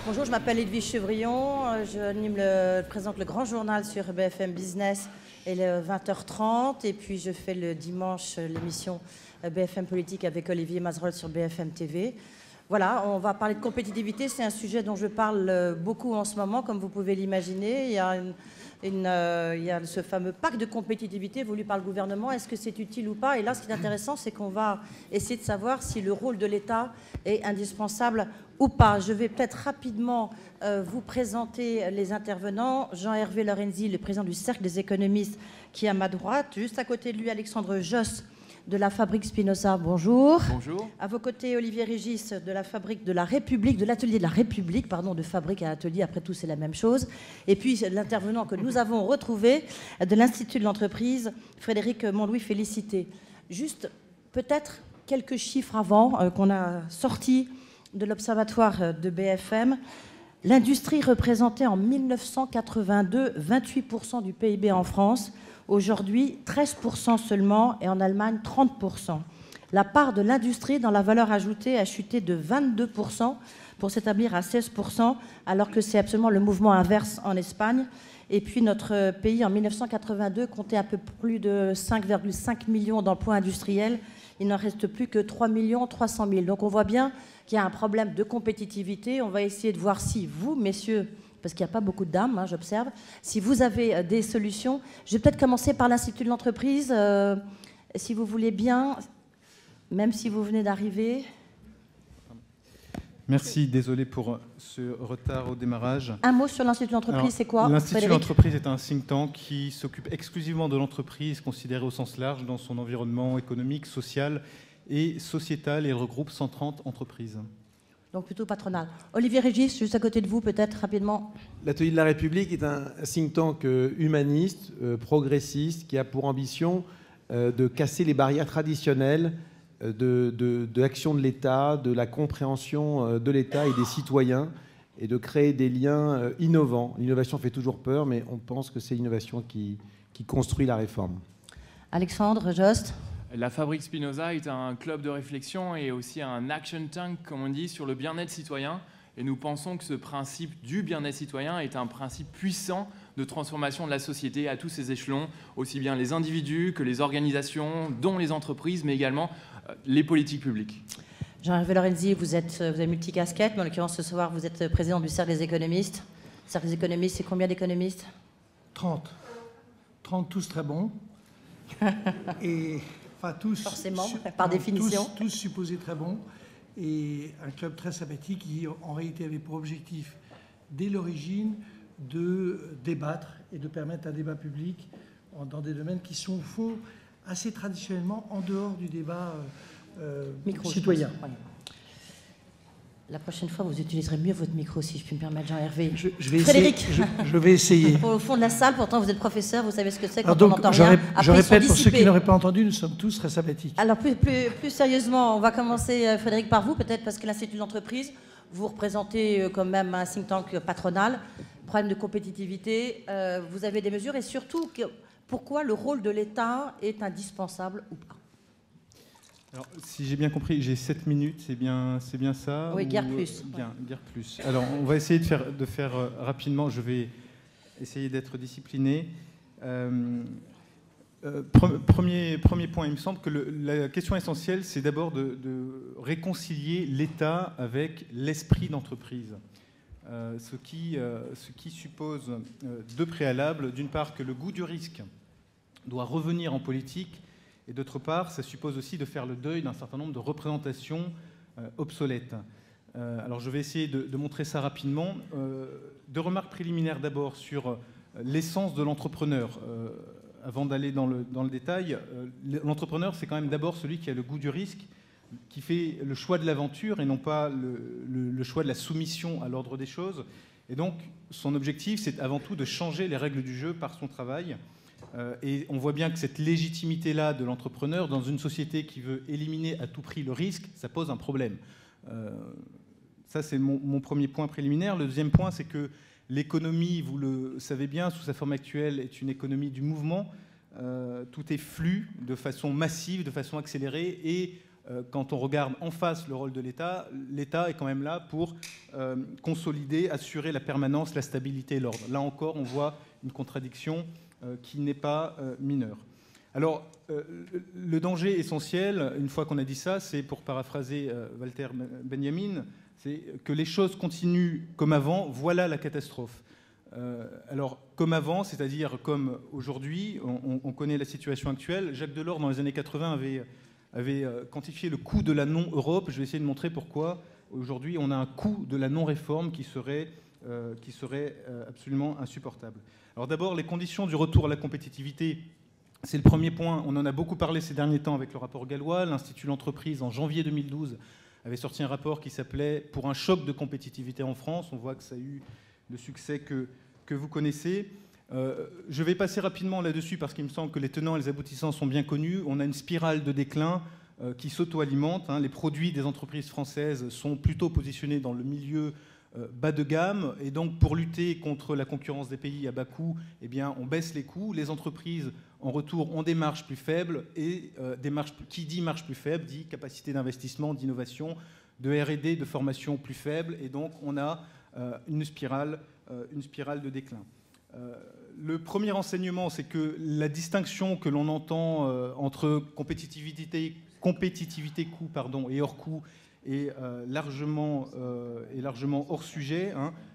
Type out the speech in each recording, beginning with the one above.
Bonjour, je m'appelle Edwige Chevrillon, présente le Grand Journal sur BFM Business et le 20h30 et puis je fais le dimanche l'émission BFM Politique avec Olivier Mazerolle sur BFM TV. Voilà, on va parler de compétitivité, c'est un sujet dont je parle beaucoup en ce moment, comme vous pouvez l'imaginer. Il y a ce fameux pacte de compétitivité voulu par le gouvernement. Est-ce que c'est utile ou pas? Et là, ce qui est intéressant, c'est qu'on va essayer de savoir si le rôle de l'État est indispensable ou pas. Je vais peut-être rapidement vous présenter les intervenants. Jean-Hervé Lorenzi, le président du Cercle des économistes, qui est à ma droite. Juste à côté de lui, Alexandre Josse, de la Fabrique Spinoza, bonjour. Bonjour. À vos côtés, Olivier Régis, de la Fabrique de la République, de l'Atelier de la République, pardon, de fabrique à atelier, après tout, c'est la même chose. Et puis, l'intervenant que nous avons retrouvé, de l'Institut de l'entreprise, Frédéric Montlouis, félicité. Juste, peut-être, quelques chiffres avant qu'on a sortis de l'Observatoire de BFM. L'industrie représentait en 1982 28% du PIB en France. Aujourd'hui, 13% seulement, et en Allemagne, 30%. La part de l'industrie dans la valeur ajoutée a chuté de 22% pour s'établir à 16%, alors que c'est absolument le mouvement inverse en Espagne. Et puis notre pays, en 1982, comptait un peu plus de 5,5 millions d'emplois industriels. Il n'en reste plus que 3 300 000. Donc on voit bien qu'il y a un problème de compétitivité. On va essayer de voir si vous, messieurs, parce qu'il n'y a pas beaucoup de dames, hein, j'observe, si vous avez des solutions. Je vais peut-être commencer par l'Institut de l'entreprise, si vous voulez bien, même si vous venez d'arriver. Merci, désolé pour ce retard au démarrage. Un mot sur l'Institut de l'entreprise, c'est quoi? L'Institut de l'entreprise est un think tank qui s'occupe exclusivement de l'entreprise, considérée au sens large dans son environnement économique, social et sociétal, et regroupe 130 entreprises. Donc plutôt patronal. Olivier Régis, juste à côté de vous, peut-être rapidement. L'Atelier de la République est un think tank humaniste, progressiste, qui a pour ambition de casser les barrières traditionnelles de l'action de l'État, de la compréhension de l'État et des citoyens, et de créer des liens innovants. L'innovation fait toujours peur, mais on pense que c'est l'innovation qui construit la réforme. Alexandre Jost. La Fabrique Spinoza est un club de réflexion et aussi un action tank, comme on dit, sur le bien-être citoyen. Et nous pensons que ce principe du bien-être citoyen est un principe puissant de transformation de la société à tous ses échelons, aussi bien les individus que les organisations, dont les entreprises, mais également les politiques publiques. Jean-Hervé Lorenzi, vous avez multicasquette, mais en l'occurrence ce soir vous êtes président du Cercle des économistes. Le Cercle des économistes, c'est combien d'économistes? 30. 30, tous très bons. Et, enfin, tous, forcément, par définition. Tous supposés très bons. Et un club très sympathique qui, en réalité, avait pour objectif, dès l'origine, de débattre et de permettre un débat public dans des domaines qui sont faux, assez traditionnellement en dehors du débat citoyen. La prochaine fois, vous utiliserez mieux votre micro, si je puis me permettre, Jean-Hervé. Je vais Frédéric. essayer, je vais essayer. Au fond de la salle, pourtant vous êtes professeur, vous savez ce que c'est quand donc, on n'entend rien. Je répète pour ceux qui n'auraient pas entendu, nous sommes tous très sympathiques. Alors plus sérieusement, on va commencer, Frédéric, par vous, peut-être parce que l'Institut de l'entreprise, vous représentez quand même un think tank patronal, problème de compétitivité, vous avez des mesures et surtout, pourquoi le rôle de l'État est indispensable ou pas? Alors, si j'ai bien compris, j'ai 7 minutes, c'est bien ça? Oui, guère plus. Guère plus. Alors, on va essayer de faire rapidement, je vais essayer d'être discipliné. Premier point, il me semble que la question essentielle, c'est d'abord de réconcilier l'État avec l'esprit d'entreprise. Ce qui suppose deux préalables. D'une part, que le goût du risque doit revenir en politique, et d'autre part, ça suppose aussi de faire le deuil d'un certain nombre de représentations obsolètes. Alors je vais essayer de montrer ça rapidement. Deux remarques préliminaires d'abord sur l'essence de l'entrepreneur. Avant d'aller dans le détail, l'entrepreneur, c'est quand même d'abord celui qui a le goût du risque, qui fait le choix de l'aventure et non pas le choix de la soumission à l'ordre des choses. Et donc, son objectif, c'est avant tout de changer les règles du jeu par son travail. Et on voit bien que cette légitimité-là de l'entrepreneur, dans une société qui veut éliminer à tout prix le risque, ça pose un problème. Ça, c'est mon premier point préliminaire. Le deuxième point, c'est que l'économie, vous le savez bien, sous sa forme actuelle, est une économie du mouvement. Tout est flux de façon massive, de façon accélérée, et quand on regarde en face le rôle de l'État, l'État est quand même là pour consolider, assurer la permanence, la stabilité et l'ordre. Là encore, on voit une contradiction qui n'est pas mineure. Alors, le danger essentiel, une fois qu'on a dit ça, c'est, pour paraphraser Walter Benjamin, c'est que les choses continuent comme avant, voilà la catastrophe. Alors, comme avant, c'est-à-dire comme aujourd'hui, on connaît la situation actuelle. Jacques Delors, dans les années 80, avait quantifié le coût de la non-Europe. Je vais essayer de montrer pourquoi aujourd'hui on a un coût de la non-réforme qui serait absolument insupportable. Alors d'abord, les conditions du retour à la compétitivité, c'est le premier point. On en a beaucoup parlé ces derniers temps avec le rapport Gallois. L'Institut de l'entreprise, en janvier 2012, avait sorti un rapport qui s'appelait « Pour un choc de compétitivité en France ». On voit que ça a eu le succès que vous connaissez. Je vais passer rapidement là-dessus parce qu'il me semble que les tenants et les aboutissants sont bien connus. On a une spirale de déclin qui s'auto-alimente. Les produits des entreprises françaises sont plutôt positionnés dans le milieu bas de gamme. Et donc, pour lutter contre la concurrence des pays à bas coût, eh bien, on baisse les coûts. Les entreprises, en retour, ont des marges plus faibles. Et qui dit marge plus faible, dit capacité d'investissement, d'innovation, de R&D, de formation plus faible. Et donc, on a une spirale de déclin. Le premier enseignement, c'est que la distinction que l'on entend entre compétitivité coût et hors coût est largement hors sujet.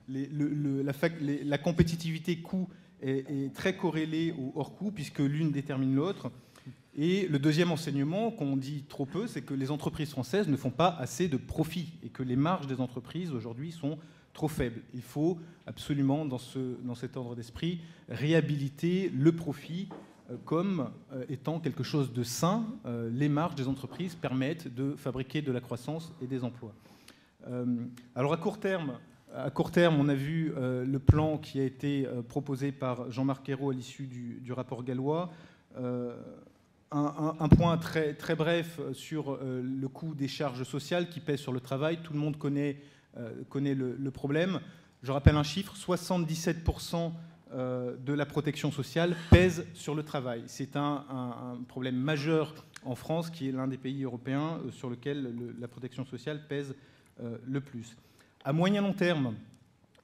La compétitivité coût est très corrélée au hors coût puisque l'une détermine l'autre. Et le deuxième enseignement, qu'on dit trop peu, c'est que les entreprises françaises ne font pas assez de profit et que les marges des entreprises aujourd'hui sont trop faible. Il faut absolument, dans cet ordre d'esprit, réhabiliter le profit comme étant quelque chose de sain. Les marges des entreprises permettent de fabriquer de la croissance et des emplois. Alors à court terme, on a vu le plan qui a été proposé par Jean-Marc Ayrault à l'issue du rapport Gallois. Un point très, très bref sur le coût des charges sociales qui pèsent sur le travail. Tout le monde connaît le problème. Je rappelle un chiffre, 77% de la protection sociale pèse sur le travail. C'est un problème majeur en France, qui est l'un des pays européens sur lequel la protection sociale pèse le plus. À moyen long terme,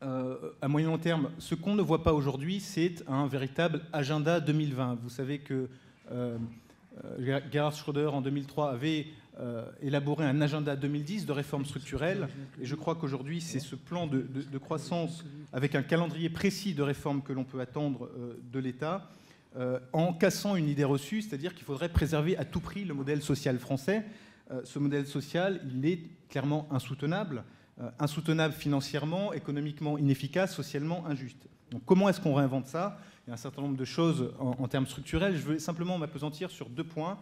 ce qu'on ne voit pas aujourd'hui, c'est un véritable agenda 2020. Vous savez que Gerhard Schröder, en 2003, avait élaboré un agenda 2010 de réformes structurelles. Et je crois qu'aujourd'hui, c'est ce plan de croissance avec un calendrier précis de réformes que l'on peut attendre de l'État, en cassant une idée reçue, c'est-à-dire qu'il faudrait préserver à tout prix le modèle social français. Ce modèle social, il est clairement insoutenable. Insoutenable financièrement, économiquement inefficace, socialement injuste. Donc comment est-ce qu'on réinvente ça ? Il y a un certain nombre de choses en termes structurels. Je veux simplement m'appesantir sur deux points.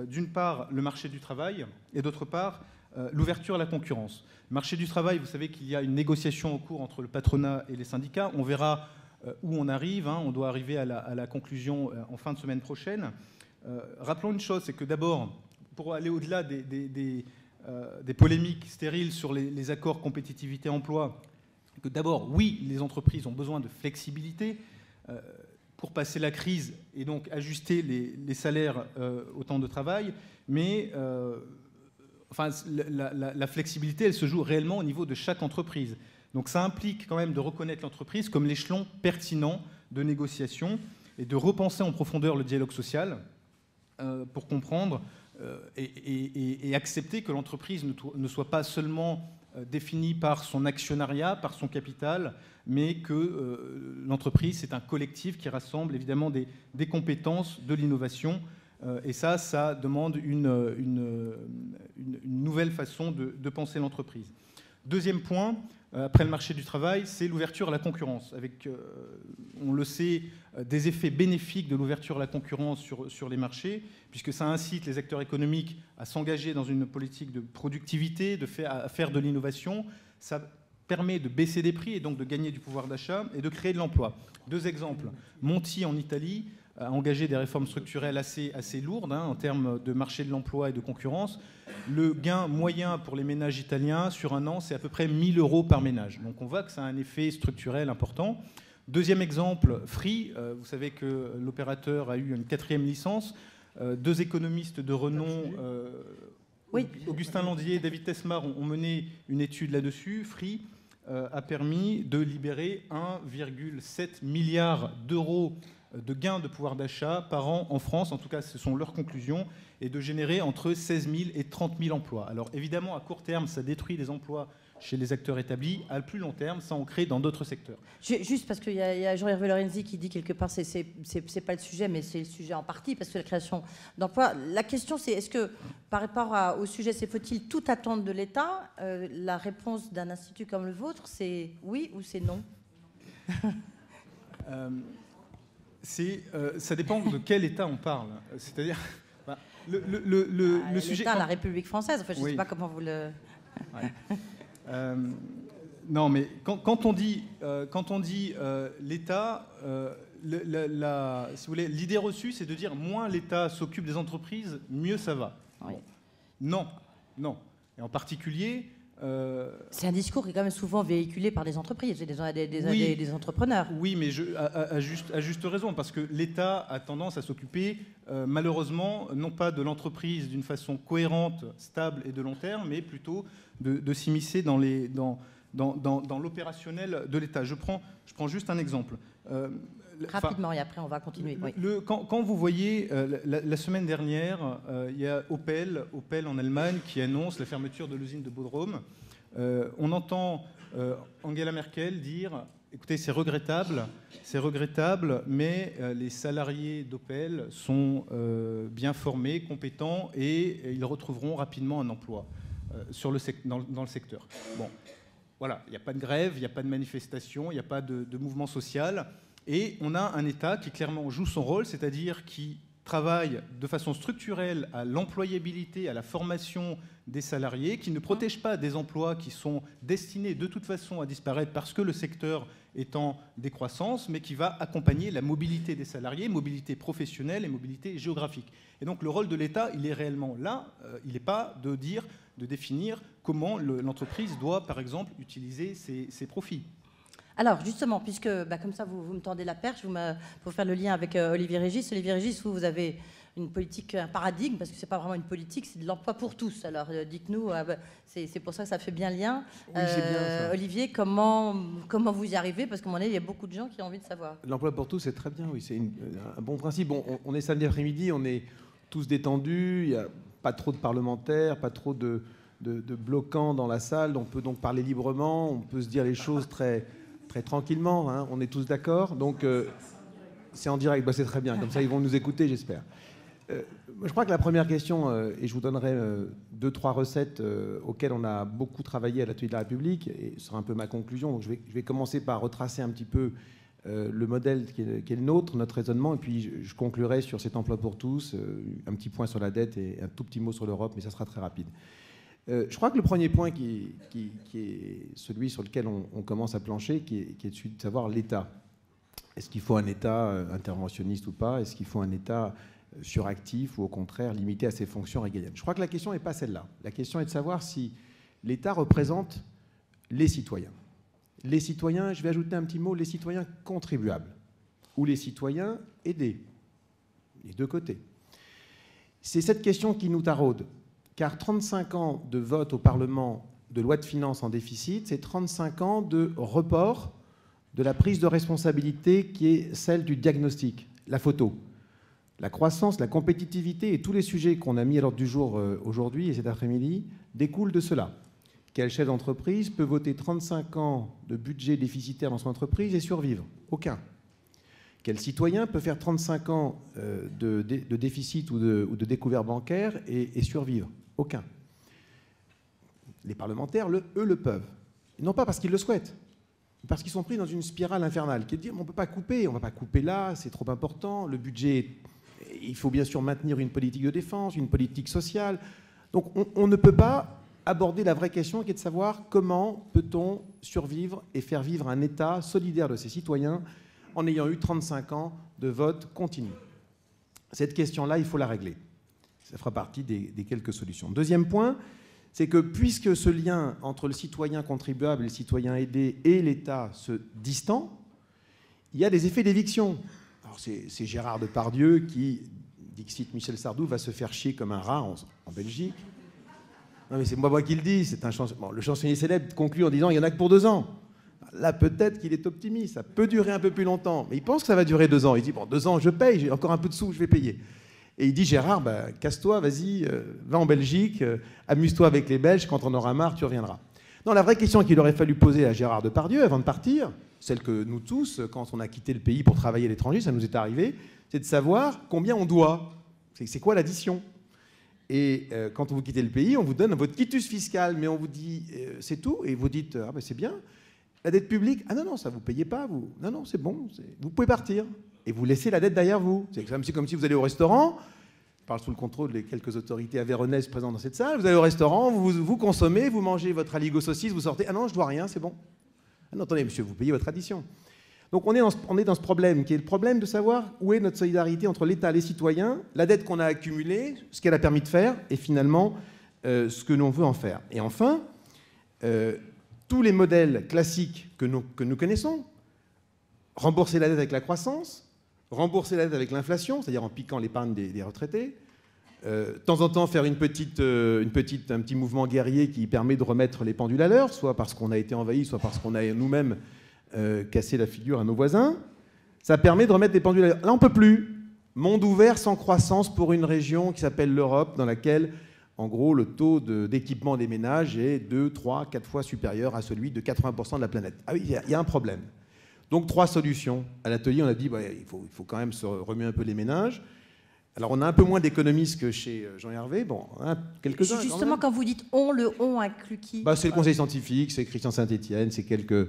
D'une part, le marché du travail, et d'autre part, l'ouverture à la concurrence. Le marché du travail, vous savez qu'il y a une négociation en cours entre le patronat et les syndicats. On verra où on arrive. On doit arriver à la conclusion en fin de semaine prochaine. Rappelons une chose, c'est que d'abord, pour aller au-delà des polémiques stériles sur les accords compétitivité-emploi, que d'abord, oui, les entreprises ont besoin de flexibilité pour passer la crise et donc ajuster les salaires au temps de travail, mais la flexibilité, elle se joue réellement au niveau de chaque entreprise. Donc ça implique quand même de reconnaître l'entreprise comme l'échelon pertinent de négociation et de repenser en profondeur le dialogue social pour comprendre et accepter que l'entreprise ne soit pas seulement définie par son actionnariat, par son capital, mais que l'entreprise, c'est un collectif qui rassemble évidemment des compétences, de l'innovation. Et ça demande une nouvelle façon de penser l'entreprise. Deuxième point, après le marché du travail, c'est l'ouverture à la concurrence, avec, on le sait, des effets bénéfiques de l'ouverture à la concurrence sur les marchés, puisque ça incite les acteurs économiques à s'engager dans une politique de productivité, à faire de l'innovation. Ça permet de baisser des prix et donc de gagner du pouvoir d'achat et de créer de l'emploi. Deux exemples. Monti, en Italie, a engagé des réformes structurelles assez lourdes en termes de marché de l'emploi et de concurrence. Le gain moyen pour les ménages italiens sur un an, c'est à peu près 1 000 € par ménage. Donc on voit que ça a un effet structurel important. Deuxième exemple, Free. Vous savez que l'opérateur a eu une 4e licence. Deux économistes de renom Oui. Augustin Landier et David Tesmar ont mené une étude là-dessus. Free a permis de libérer 1,7 milliard d'euros de gains de pouvoir d'achat par an en France, en tout cas ce sont leurs conclusions, et de générer entre 16 000 et 30 000 emplois. Alors évidemment, à court terme, ça détruit les emplois chez les acteurs établis. À plus long terme, ça en crée dans d'autres secteurs. Juste parce qu'il y a Jean-Hervé Lorenzi qui dit quelque part, c'est pas le sujet, mais c'est le sujet en partie, parce que la création d'emplois. La question, c'est est-ce que, par rapport au sujet, faut-il tout attendre de l'État? La réponse d'un institut comme le vôtre, c'est oui ou c'est non? Ça dépend de quel État on parle. C'est-à-dire, le sujet... L'État, la République française. Enfin, je ne oui. sais pas comment vous le... Ouais. Non, mais quand on dit l'État, si vous voulez, l'idée reçue, c'est de dire moins l'État s'occupe des entreprises, mieux ça va. Oui. Non. Et en particulier... C'est un discours qui est quand même souvent véhiculé par des entreprises, des entrepreneurs. Oui, mais à juste raison, parce que l'État a tendance à s'occuper, malheureusement, non pas de l'entreprise d'une façon cohérente, stable et de long terme, mais plutôt de s'immiscer dans l'opérationnel de l'État. Je prends juste un exemple. Rapidement, et après on va continuer. Oui. Quand vous voyez, la semaine dernière, il y a Opel en Allemagne qui annonce la fermeture de l'usine de Bodrum. On entend Angela Merkel dire, écoutez, c'est regrettable, mais les salariés d'Opel sont bien formés, compétents, et ils retrouveront rapidement un emploi dans le secteur. Bon, voilà, il n'y a pas de grève, il n'y a pas de manifestation, il n'y a pas de mouvement social. Et on a un État qui clairement joue son rôle, c'est-à-dire qui travaille de façon structurelle à l'employabilité, à la formation des salariés, qui ne protège pas des emplois qui sont destinés de toute façon à disparaître parce que le secteur est en décroissance, mais qui va accompagner la mobilité des salariés, mobilité professionnelle et mobilité géographique. Et donc le rôle de l'État, il est réellement là, il n'est pas de définir comment l'entreprise doit, par exemple, utiliser ses profits. Alors, justement, puisque comme ça, vous me tendez la perche, pour faire le lien avec Olivier Régis. Olivier Régis, vous avez une politique, un paradigme, parce que ce n'est pas vraiment une politique, c'est de l'emploi pour tous. Alors, dites-nous, c'est pour ça que ça fait bien lien. Oui, c'est bien ça. Olivier, comment vous y arrivez? Parce qu'à mon avis, il y a beaucoup de gens qui ont envie de savoir. L'emploi pour tous, c'est très bien, oui. C'est un bon principe. Bon, on est samedi après-midi, on est tous détendus, il n'y a pas trop de parlementaires, pas trop de bloquants dans la salle, on peut donc parler librement, on peut se dire les choses très tranquillement, hein, on est tous d'accord. Donc, c'est en direct, c'est très bien. Comme ça, ils vont nous écouter, j'espère. Je crois que la première question, et je vous donnerai 2-3 recettes auxquelles on a beaucoup travaillé à l'Atelier de la République, et ce sera un peu ma conclusion. Donc, je vais commencer par retracer un petit peu le modèle qui est le nôtre, notre raisonnement, et puis je conclurai sur cet emploi pour tous, un petit point sur la dette et un tout petit mot sur l'Europe, mais ça sera très rapide. Je crois que le premier point qui est celui sur lequel on commence à plancher, qui est celui de savoir l'État. Est-ce qu'il faut un État interventionniste ou pas? Est-ce qu'il faut un État suractif ou au contraire limité à ses fonctions régaliennes? Je crois que la question n'est pas celle-là. La question est de savoir si l'État représente les citoyens. Les citoyens, je vais ajouter un petit mot, les citoyens contribuables ou les citoyens aidés, les deux côtés. C'est cette question qui nous taraude. Car 35 ans de vote au Parlement de loi de finances en déficit, c'est 35 ans de report de la prise de responsabilité qui est celle du diagnostic, la photo. La croissance, la compétitivité et tous les sujets qu'on a mis à l'ordre du jour aujourd'hui et cet après-midi découlent de cela. Quel chef d'entreprise peut voter 35 ans de budget déficitaire dans son entreprise et survivre? Aucun. Quel citoyen peut faire 35 ans de déficit ou de découvert bancaire et survivre? Aucun. Les parlementaires, eux, le peuvent. Et non pas parce qu'ils le souhaitent, mais parce qu'ils sont pris dans une spirale infernale qui est de dire on ne peut pas couper, on ne va pas couper là, c'est trop important, le budget, il faut bien sûr maintenir une politique de défense, une politique sociale. Donc on ne peut pas aborder la vraie question qui est de savoir comment peut-on survivre et faire vivre un État solidaire de ses citoyens en ayant eu 35 ans de vote continu. Cette question-là, il faut la régler. Ça fera partie des quelques solutions. Deuxième point, c'est que puisque ce lien entre le citoyen contribuable et le citoyen aidé et l'État se distend, il y a des effets d'éviction. Alors c'est Gérard Depardieu qui, dixit Michel Sardou, va se faire chier comme un rat en Belgique. Non, mais c'est moi qui le dis. C'est un bon, le chansonnier célèbre conclut en disant il n'y en a que pour 2 ans. Là, peut-être qu'il est optimiste. Ça peut durer un peu plus longtemps. Mais il pense que ça va durer 2 ans. Il dit bon, 2 ans, je paye. J'ai encore un peu de sous, je vais payer. Et il dit Gérard, bah, casse-toi, vas-y, va en Belgique, amuse-toi avec les Belges. Quand on aura marre, tu reviendras. Non, la vraie question qu'il aurait fallu poser à Gérard Depardieu avant de partir, celle que nous tous, quand on a quitté le pays pour travailler à l'étranger, ça nous est arrivé, c'est de savoir combien on doit. C'est quoi l'addition? Et quand vous quittez le pays, on vous donne votre quitus fiscal, mais on vous dit c'est tout, et vous dites ah ben c'est bien. La dette publique, ah non, ça vous payez pas, vous. Non, c'est bon, vous pouvez partir. Et vous laissez la dette derrière vous. C'est comme si vous allez au restaurant, je parle sous le contrôle des quelques autorités aveyronaises présentes dans cette salle, vous allez au restaurant, vous consommez, vous mangez votre aligot saucisse, vous sortez, ah non, je dois rien, c'est bon. Ah non, attendez, monsieur, vous payez votre addition. Donc on est dans ce problème, qui est le problème de savoir où est notre solidarité entre l'État et les citoyens, la dette qu'on a accumulée, ce qu'elle a permis de faire, et finalement ce que l'on veut en faire. Et enfin, tous les modèles classiques que nous connaissons, rembourser la dette avec la croissance, rembourser la dette avec l'inflation, c'est-à-dire en piquant l'épargne des retraités, de temps en temps faire un petit mouvement guerrier qui permet de remettre les pendules à l'heure, soit parce qu'on a été envahi, soit parce qu'on a nous-mêmes cassé la figure à nos voisins. Ça permet de remettre les pendules à l'heure. Là, on ne peut plus. Monde ouvert sans croissance pour une région qui s'appelle l'Europe, dans laquelle, en gros, le taux d'équipement des ménages est 2, 3, 4 fois supérieur à celui de 80% de la planète. Ah oui, il y a un problème. Donc 3 solutions. À l'atelier, on a dit il faut quand même se remuer un peu les ménages. Alors on a un peu moins d'économistes que chez Jean-Hervé. Bon, hein, quelques-uns. Justement, quand vous dites on, le on inclut qui? C'est le conseil scientifique, c'est Christian Saint-Etienne, c'est quelques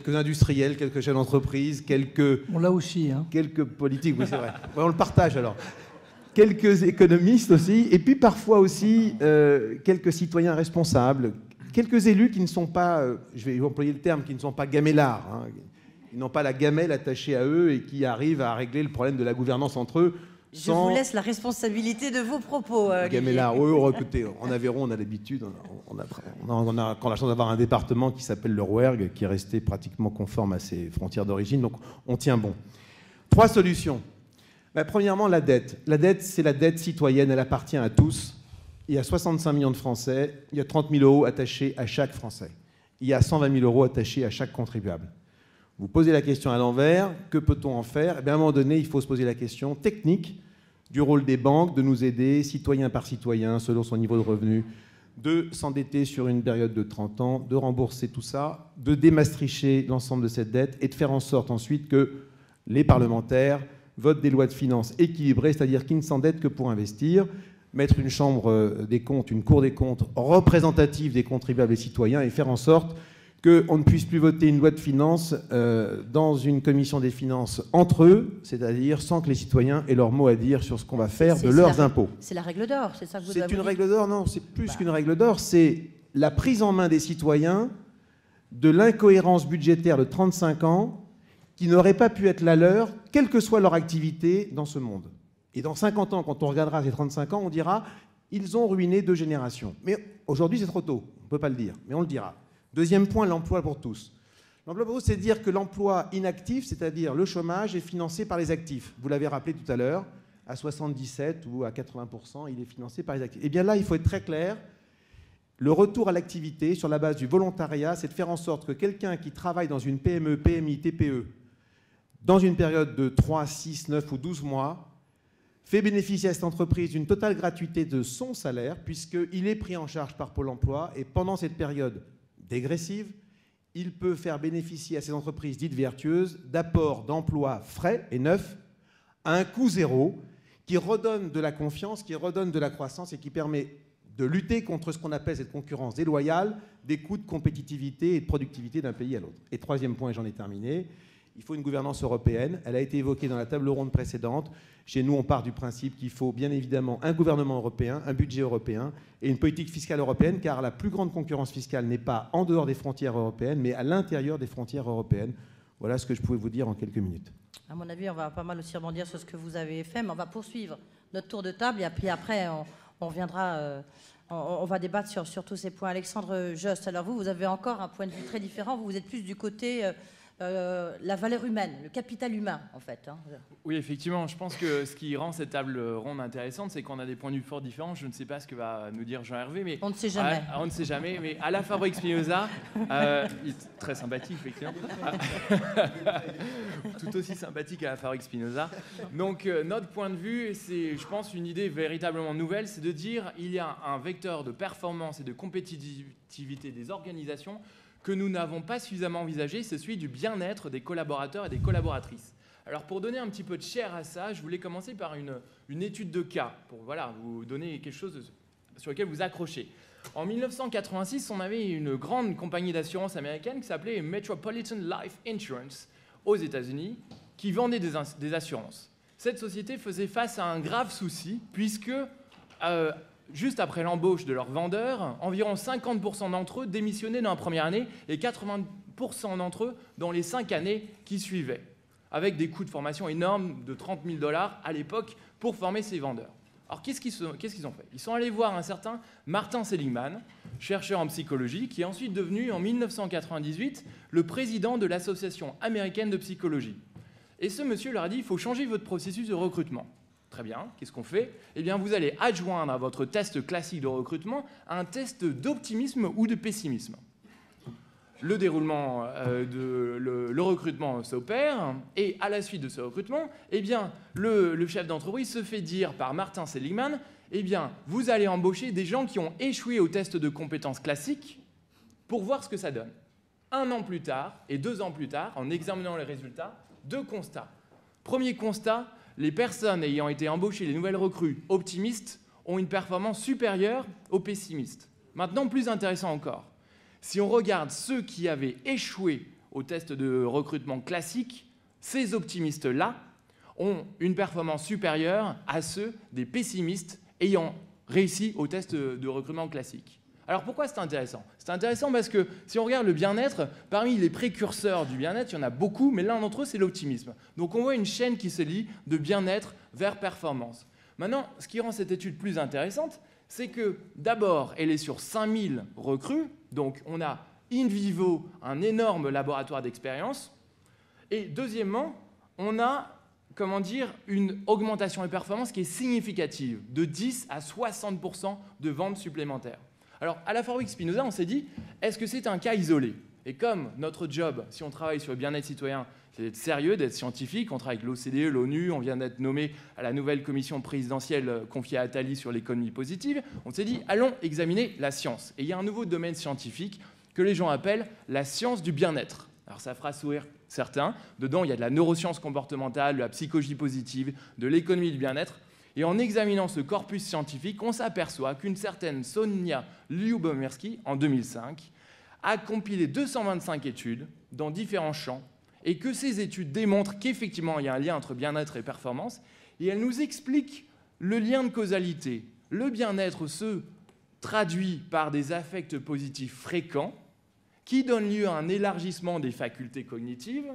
industriels, quelques chefs d'entreprise, quelques... On l'a aussi. Hein. Quelques politiques, oui c'est vrai. On le partage alors. Quelques économistes aussi, et puis parfois aussi quelques citoyens responsables, quelques élus qui ne sont pas, je vais employer le terme, qui ne sont pas gamellards. Hein. Ils n'ont pas la gamelle attachée à eux et qui arrivent à régler le problème de la gouvernance entre eux. Je vous laisse la responsabilité de vos propos. Gamellard, oui, écoutez, en Aveyron, on a l'habitude, on a encore la chance d'avoir un département qui s'appelle le Rouergue, qui est resté pratiquement conforme à ses frontières d'origine, donc on tient bon. 3 solutions. Premièrement, la dette. La dette, c'est la dette citoyenne, elle appartient à tous. Il y a 65 millions de Français, il y a 30 000 euros attachés à chaque Français. Il y a 120 000 euros attachés à chaque contribuable. Vous posez la question à l'envers, que peut-on en faire? À un moment donné, il faut se poser la question technique du rôle des banques, de nous aider, citoyen par citoyen, selon son niveau de revenu, de s'endetter sur une période de 30 ans, de rembourser tout ça, de démastricher l'ensemble de cette dette et de faire en sorte ensuite que les parlementaires votent des lois de finances équilibrées, c'est-à-dire qui ne s'endettent que pour investir, mettre une chambre des comptes, une cour des comptes représentative des contribuables et citoyens et faire en sorte qu'on ne puisse plus voter une loi de finances dans une commission des finances entre eux, c'est-à-dire sans que les citoyens aient leur mot à dire sur ce qu'on va faire de leurs impôts. C'est la règle d'or, c'est ça que vous avez dit? C'est une règle d'or, non, c'est plus qu'une règle d'or, c'est la prise en main des citoyens de l'incohérence budgétaire de 35 ans qui n'aurait pas pu être la leur, quelle que soit leur activité dans ce monde. Et dans 50 ans, quand on regardera ces 35 ans, on dira ils ont ruiné 2 générations. Mais aujourd'hui, c'est trop tôt, on ne peut pas le dire, mais on le dira. Deuxième point, l'emploi pour tous. L'emploi pour tous, c'est dire que l'emploi inactif, c'est-à-dire le chômage, est financé par les actifs. Vous l'avez rappelé tout à l'heure, à 77 ou à 80%, il est financé par les actifs. Eh bien là, il faut être très clair. Le retour à l'activité sur la base du volontariat, c'est de faire en sorte que quelqu'un qui travaille dans une PME, PMI, TPE, dans une période de 3, 6, 9 ou 12 mois, fait bénéficier à cette entreprise d'une totale gratuité de son salaire, puisqu'il est pris en charge par Pôle emploi, et pendant cette période dégressive, il peut faire bénéficier à ces entreprises dites vertueuses d'apports d'emplois frais et neufs à un coût zéro qui redonne de la confiance, qui redonne de la croissance et qui permet de lutter contre ce qu'on appelle cette concurrence déloyale des coûts de compétitivité et de productivité d'un pays à l'autre. Et troisième point, et j'en ai terminé, il faut une gouvernance européenne. Elle a été évoquée dans la table ronde précédente. Chez nous, on part du principe qu'il faut bien évidemment un gouvernement européen, un budget européen et une politique fiscale européenne, car la plus grande concurrence fiscale n'est pas en dehors des frontières européennes, mais à l'intérieur des frontières européennes. Voilà ce que je pouvais vous dire en quelques minutes. À mon avis, on va pas mal aussi rebondir sur ce que vous avez fait, mais on va poursuivre notre tour de table et puis après, on reviendra... on va débattre sur tous ces points. Alexandre Jost, alors vous avez encore un point de vue très différent. Vous êtes plus du côté la valeur humaine, le capital humain, en fait. Hein. Oui, effectivement. Je pense que ce qui rend cette table ronde intéressante, c'est qu'on a des points de vue fort différents. Je ne sais pas ce que va nous dire Jean-Hervé, mais... On ne sait jamais. On ne sait jamais, mais à la Fabrique Spinoza, il est très sympathique, effectivement. Tout aussi sympathique à la Fabrique Spinoza. Donc, notre point de vue, c'est, je pense, une idée véritablement nouvelle, c'est de dire il y a un vecteur de performance et de compétitivité des organisations que nous n'avons pas suffisamment envisagé, c'est celui du bien-être des collaborateurs et des collaboratrices. Alors pour donner un petit peu de chair à ça, je voulais commencer par une étude de cas, pour vous donner quelque chose sur lequel vous accrochez. En 1986, on avait une grande compagnie d'assurance américaine qui s'appelait Metropolitan Life Insurance aux États-Unis, qui vendait des assurances. Cette société faisait face à un grave souci, puisque juste après l'embauche de leurs vendeurs, environ 50% d'entre eux démissionnaient dans la première année et 80% d'entre eux dans les 5 années qui suivaient, avec des coûts de formation énormes de $30 000 à l'époque pour former ces vendeurs. Alors qu'est-ce qu'ils ont fait? Ils sont allés voir un certain Martin Seligman, chercheur en psychologie, qui est ensuite devenu en 1998 le président de l'Association américaine de psychologie. Et ce monsieur leur a dit, il faut changer votre processus de recrutement. Très bien, qu'est-ce qu'on fait? Eh bien, vous allez adjoindre à votre test classique de recrutement un test d'optimisme ou de pessimisme. Le déroulement le recrutement s'opère, et à la suite de ce recrutement, eh bien, le chef d'entreprise se fait dire par Martin Seligman, eh bien, vous allez embaucher des gens qui ont échoué au test de compétences classiques pour voir ce que ça donne. 1 an plus tard et 2 ans plus tard, en examinant les résultats, 2 constats. Premier constat, les personnes ayant été embauchées, les nouvelles recrues optimistes, ont une performance supérieure aux pessimistes. Maintenant, plus intéressant encore, si on regarde ceux qui avaient échoué au test de recrutement classique, ces optimistes-là ont une performance supérieure à ceux des pessimistes ayant réussi au test de recrutement classique. Alors pourquoi c'est intéressant? C'est intéressant parce que si on regarde le bien-être, parmi les précurseurs du bien-être, il y en a beaucoup, mais l'un d'entre eux, c'est l'optimisme. Donc on voit une chaîne qui se lie de bien-être vers performance. Maintenant, ce qui rend cette étude plus intéressante, c'est que d'abord, elle est sur 5000 recrues, donc on a in vivo un énorme laboratoire d'expérience, et deuxièmement, on a, une augmentation de performance qui est significative, de 10 à 60% de ventes supplémentaires. Alors, à la Fabrique Spinoza, on s'est dit, est-ce que c'est un cas isolé? Et comme notre job, si on travaille sur le bien-être citoyen, c'est d'être sérieux, d'être scientifique, on travaille avec l'OCDE, l'ONU, on vient d'être nommé à la nouvelle commission présidentielle confiée à Attali sur l'économie positive, on s'est dit, allons examiner la science. Et il y a un nouveau domaine scientifique que les gens appellent la science du bien-être. Alors ça fera sourire certains. Dedans, il y a de la neuroscience comportementale, de la psychologie positive, de l'économie du bien-être. Et en examinant ce corpus scientifique, on s'aperçoit qu'une certaine Sonia Lyubomirsky, en 2005, a compilé 225 études dans différents champs et que ces études démontrent qu'effectivement, il y a un lien entre bien-être et performance. Et elle nous explique le lien de causalité. Le bien-être se traduit par des affects positifs fréquents qui donnent lieu à un élargissement des facultés cognitives,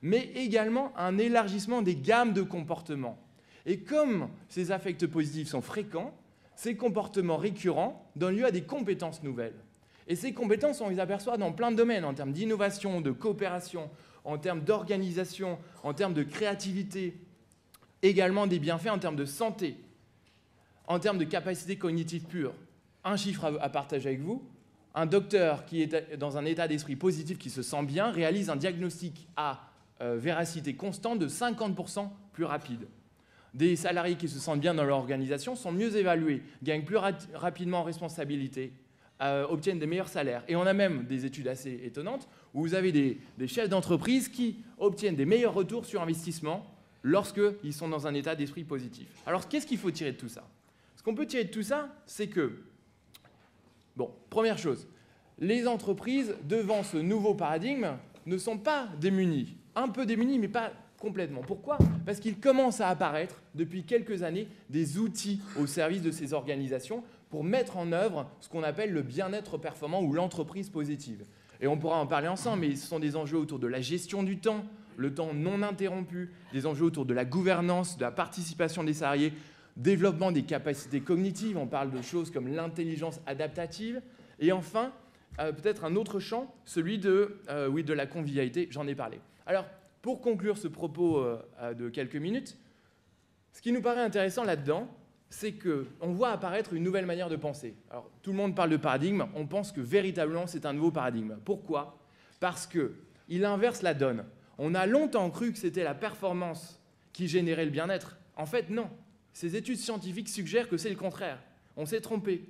mais également un élargissement des gammes de comportements. Et comme ces affects positifs sont fréquents, ces comportements récurrents donnent lieu à des compétences nouvelles. Et ces compétences, on les aperçoit dans plein de domaines, en termes d'innovation, de coopération, en termes d'organisation, en termes de créativité, également des bienfaits en termes de santé, en termes de capacité cognitive pure. Un chiffre à partager avec vous, un docteur qui est dans un état d'esprit positif, qui se sent bien, réalise un diagnostic à véracité constante de 50% plus rapide. Des salariés qui se sentent bien dans leur organisation sont mieux évalués, gagnent plus rapidement en responsabilité, obtiennent des meilleurs salaires. Et on a même des études assez étonnantes où vous avez des chefs d'entreprise qui obtiennent des meilleurs retours sur investissement lorsqu'ils sont dans un état d'esprit positif. Alors, qu'est-ce qu'il faut tirer de tout ça? Ce qu'on peut tirer de tout ça, c'est que, bon, première chose, les entreprises, devant ce nouveau paradigme, ne sont pas démunies. Un peu démunies, mais pas complètement. Pourquoi? Parce qu'il commence à apparaître, depuis quelques années, des outils au service de ces organisations pour mettre en œuvre ce qu'on appelle le bien-être performant ou l'entreprise positive. Et on pourra en parler ensemble, mais ce sont des enjeux autour de la gestion du temps, le temps non interrompu, des enjeux autour de la gouvernance, de la participation des salariés, développement des capacités cognitives, on parle de choses comme l'intelligence adaptative, et enfin, peut-être un autre champ, celui de la convivialité, j'en ai parlé. Alors, pour conclure ce propos de quelques minutes, ce qui nous paraît intéressant là-dedans, c'est qu'on voit apparaître une nouvelle manière de penser. Alors, tout le monde parle de paradigme, on pense que véritablement c'est un nouveau paradigme. Pourquoi ? Parce qu'il inverse la donne. On a longtemps cru que c'était la performance qui générait le bien-être. En fait, non. Ces études scientifiques suggèrent que c'est le contraire. On s'est trompé.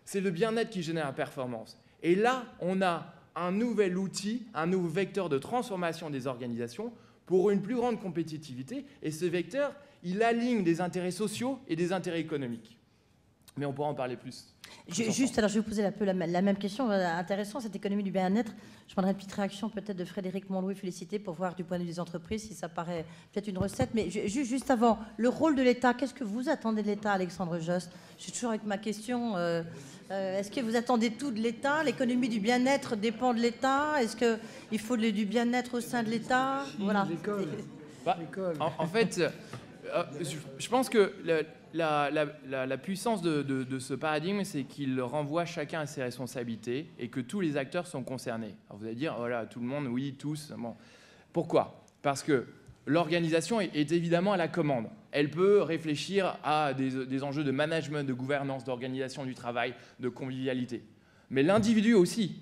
C'est le bien-être qui génère la performance. Et là, on a un nouvel outil, un nouveau vecteur de transformation des organisations pour une plus grande compétitivité. Et ce vecteur, il aligne des intérêts sociaux et des intérêts économiques. Mais on pourra en parler plus. Juste, alors je vais vous poser un peu la même question. Intéressant, cette économie du bien-être. Je prendrai une petite réaction peut-être de Frédéric Montlouis, félicité, pour voir du point de vue des entreprises si ça paraît peut-être une recette. Mais juste avant, le rôle de l'État, qu'est-ce que vous attendez de l'État, Alexandre Jost? Je suis toujours avec ma question. Est-ce que vous attendez tout de l'État? L'économie du bien-être dépend de l'État? Est-ce qu'il faut du bien-être au sein de l'État? Voilà. L'école. En fait, je pense que la puissance de ce paradigme, c'est qu'il renvoie chacun à ses responsabilités et que tous les acteurs sont concernés. Alors vous allez dire, voilà, tout le monde, oui, tous. Bon. Pourquoi? Parce que l'organisation est évidemment à la commande. Elle peut réfléchir à des enjeux de management, de gouvernance, d'organisation du travail, de convivialité. Mais l'individu aussi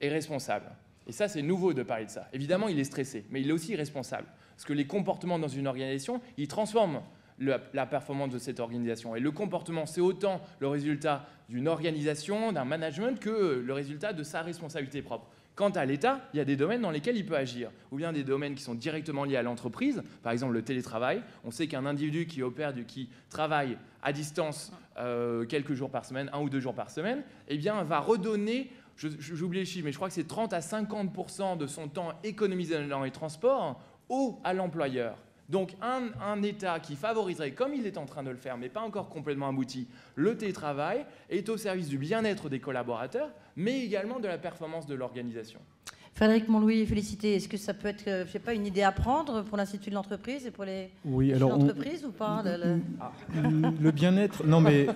est responsable. Et ça, c'est nouveau de parler de ça. Évidemment, il est stressé, mais il est aussi responsable. Parce que les comportements dans une organisation, ils transforment la performance de cette organisation. Et le comportement, c'est autant le résultat d'une organisation, d'un management, que le résultat de sa responsabilité propre. Quant à l'État, il y a des domaines dans lesquels il peut agir, ou bien des domaines qui sont directement liés à l'entreprise, par exemple le télétravail. On sait qu'un individu qui travaille à distance quelques jours par semaine, 1 ou 2 jours par semaine, eh bien, va redonner, j'oublie les chiffres, mais je crois que c'est 30 à 50% de son temps économisé dans les transports à l'employeur. Donc un État qui favoriserait, comme il est en train de le faire, mais pas encore complètement abouti, le télétravail, est au service du bien-être des collaborateurs, mais également de la performance de l'organisation. Frédéric Montlouis, félicité. Est-ce que ça peut être, je sais pas, une idée à prendre pour l'Institut de l'entreprise et pour les entreprises ou pas le bien-être, non mais...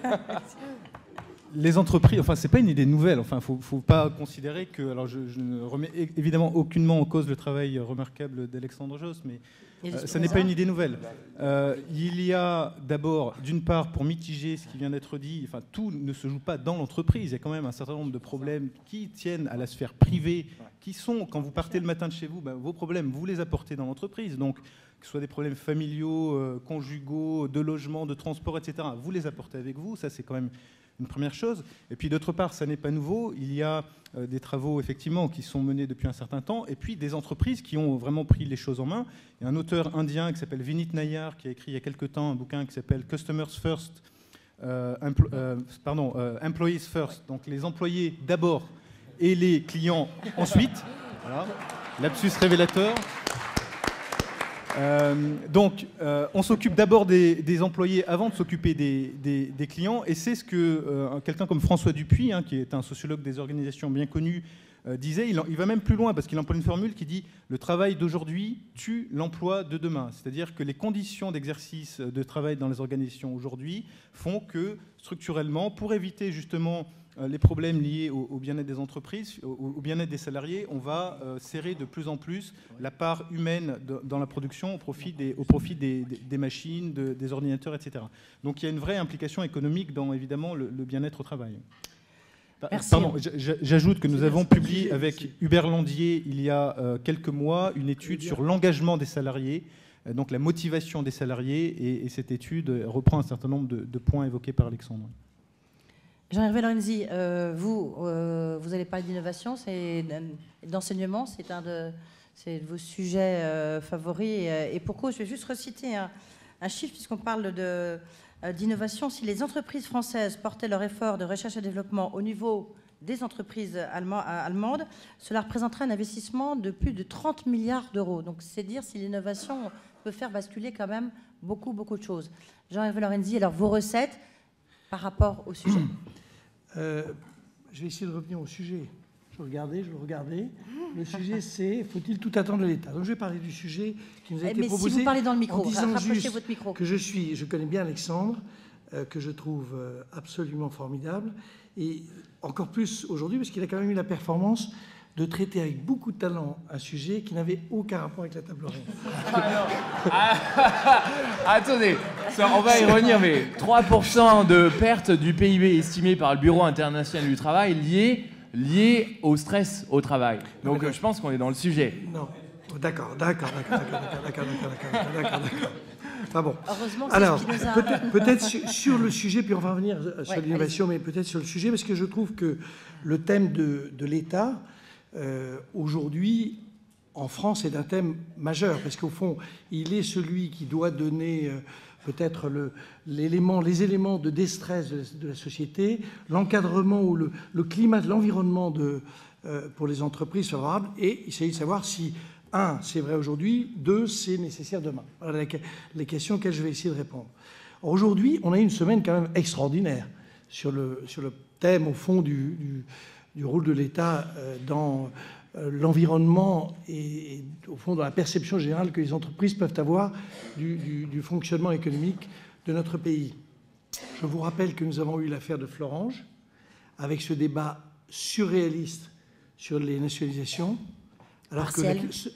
Les entreprises, enfin, c'est pas une idée nouvelle. Enfin, faut pas considérer que. Alors, je ne remets évidemment aucunement en cause le travail remarquable d'Alexandre Jost, mais ça n'est pas une idée nouvelle. Il y a d'abord, d'une part, pour mitiger ce qui vient d'être dit, enfin, tout ne se joue pas dans l'entreprise. Il y a quand même un certain nombre de problèmes qui tiennent à la sphère privée, qui sont, quand vous partez le matin de chez vous, vos problèmes, vous les apportez dans l'entreprise. Donc, que ce soit des problèmes familiaux, conjugaux, de logement, de transport, etc., vous les apportez avec vous. Ça, c'est quand même une première chose. Et puis d'autre part, ça n'est pas nouveau. Il y a des travaux effectivement qui sont menés depuis un certain temps, et puis des entreprises qui ont vraiment pris les choses en main. Il y a un auteur indien qui s'appelle Vinit Nayar qui a écrit il y a quelque temps un bouquin qui s'appelle Customers First, Employees First, donc les employés d'abord et les clients ensuite. Voilà. Lapsus révélateur. Donc, on s'occupe d'abord des employés avant de s'occuper des clients, et c'est ce que quelqu'un comme François Dupuis, qui est un sociologue des organisations bien connu, disait. Il va même plus loin parce qu'il emploie une formule qui dit « le travail d'aujourd'hui tue l'emploi de demain ». C'est-à-dire que les conditions d'exercice de travail dans les organisations aujourd'hui font que, structurellement, pour éviter justement les problèmes liés au bien-être des entreprises, au bien-être des salariés, on va serrer de plus en plus la part humaine dans la production au profit des machines, des ordinateurs, etc. Donc il y a une vraie implication économique dans, évidemment, le bien-être au travail. Merci. Pardon, j'ajoute que nous avons publié avec Hubert Landier, il y a quelques mois, une étude sur l'engagement des salariés, donc la motivation des salariés, et cette étude reprend un certain nombre de points évoqués par Alexandre. Jean-Hervé Lorenzi, vous allez parler d'innovation, d'enseignement, c'est un de vos sujets favoris. Et pourquoi? Je vais juste reciter un chiffre, puisqu'on parle d'innovation. Si les entreprises françaises portaient leur effort de recherche et développement au niveau des entreprises allemandes, cela représenterait un investissement de plus de 30 milliards d'euros. Donc c'est dire si l'innovation peut faire basculer quand même beaucoup de choses. Jean-Hervé Lorenzi, alors vos recettes par rapport au sujet. Je vais essayer de revenir au sujet. Je regardais. Le sujet, c'est faut-il tout attendre de l'État? Donc je vais parler du sujet qui nous a été proposé. Mais si vous parlez dans le micro, rapprochez votre micro. Que je connais bien Alexandre, que je trouve absolument formidable, et encore plus aujourd'hui, parce qu'il a quand même eu la performance de traiter avec beaucoup de talent un sujet qui n'avait aucun rapport avec la table ronde. Attendez, on va y revenir, mais 3% de perte du PIB estimé par le Bureau international du travail lié au stress au travail. Donc je pense qu'on est dans le sujet. Non, d'accord. Enfin bon. Heureusement que alors, Spinoza... peut-être sur le sujet, puis on va revenir sur l'innovation, mais peut-être sur le sujet, parce que je trouve que le thème de l'État, aujourd'hui, en France, est un thème majeur, parce qu'au fond, il est celui qui doit donner peut-être les éléments de déstress de la société, l'encadrement ou le climat de l'environnement pour les entreprises favorables, et il s'agit de savoir si, un, c'est vrai aujourd'hui, deux, c'est nécessaire demain. Voilà les questions auxquelles je vais essayer de répondre. Aujourd'hui, on a eu une semaine quand même extraordinaire sur le thème, au fond, du rôle de l'État dans l'environnement et, au fond, dans la perception générale que les entreprises peuvent avoir du fonctionnement économique de notre pays. Je vous rappelle que nous avons eu l'affaire de Florange, avec ce débat surréaliste sur les nationalisations, alors que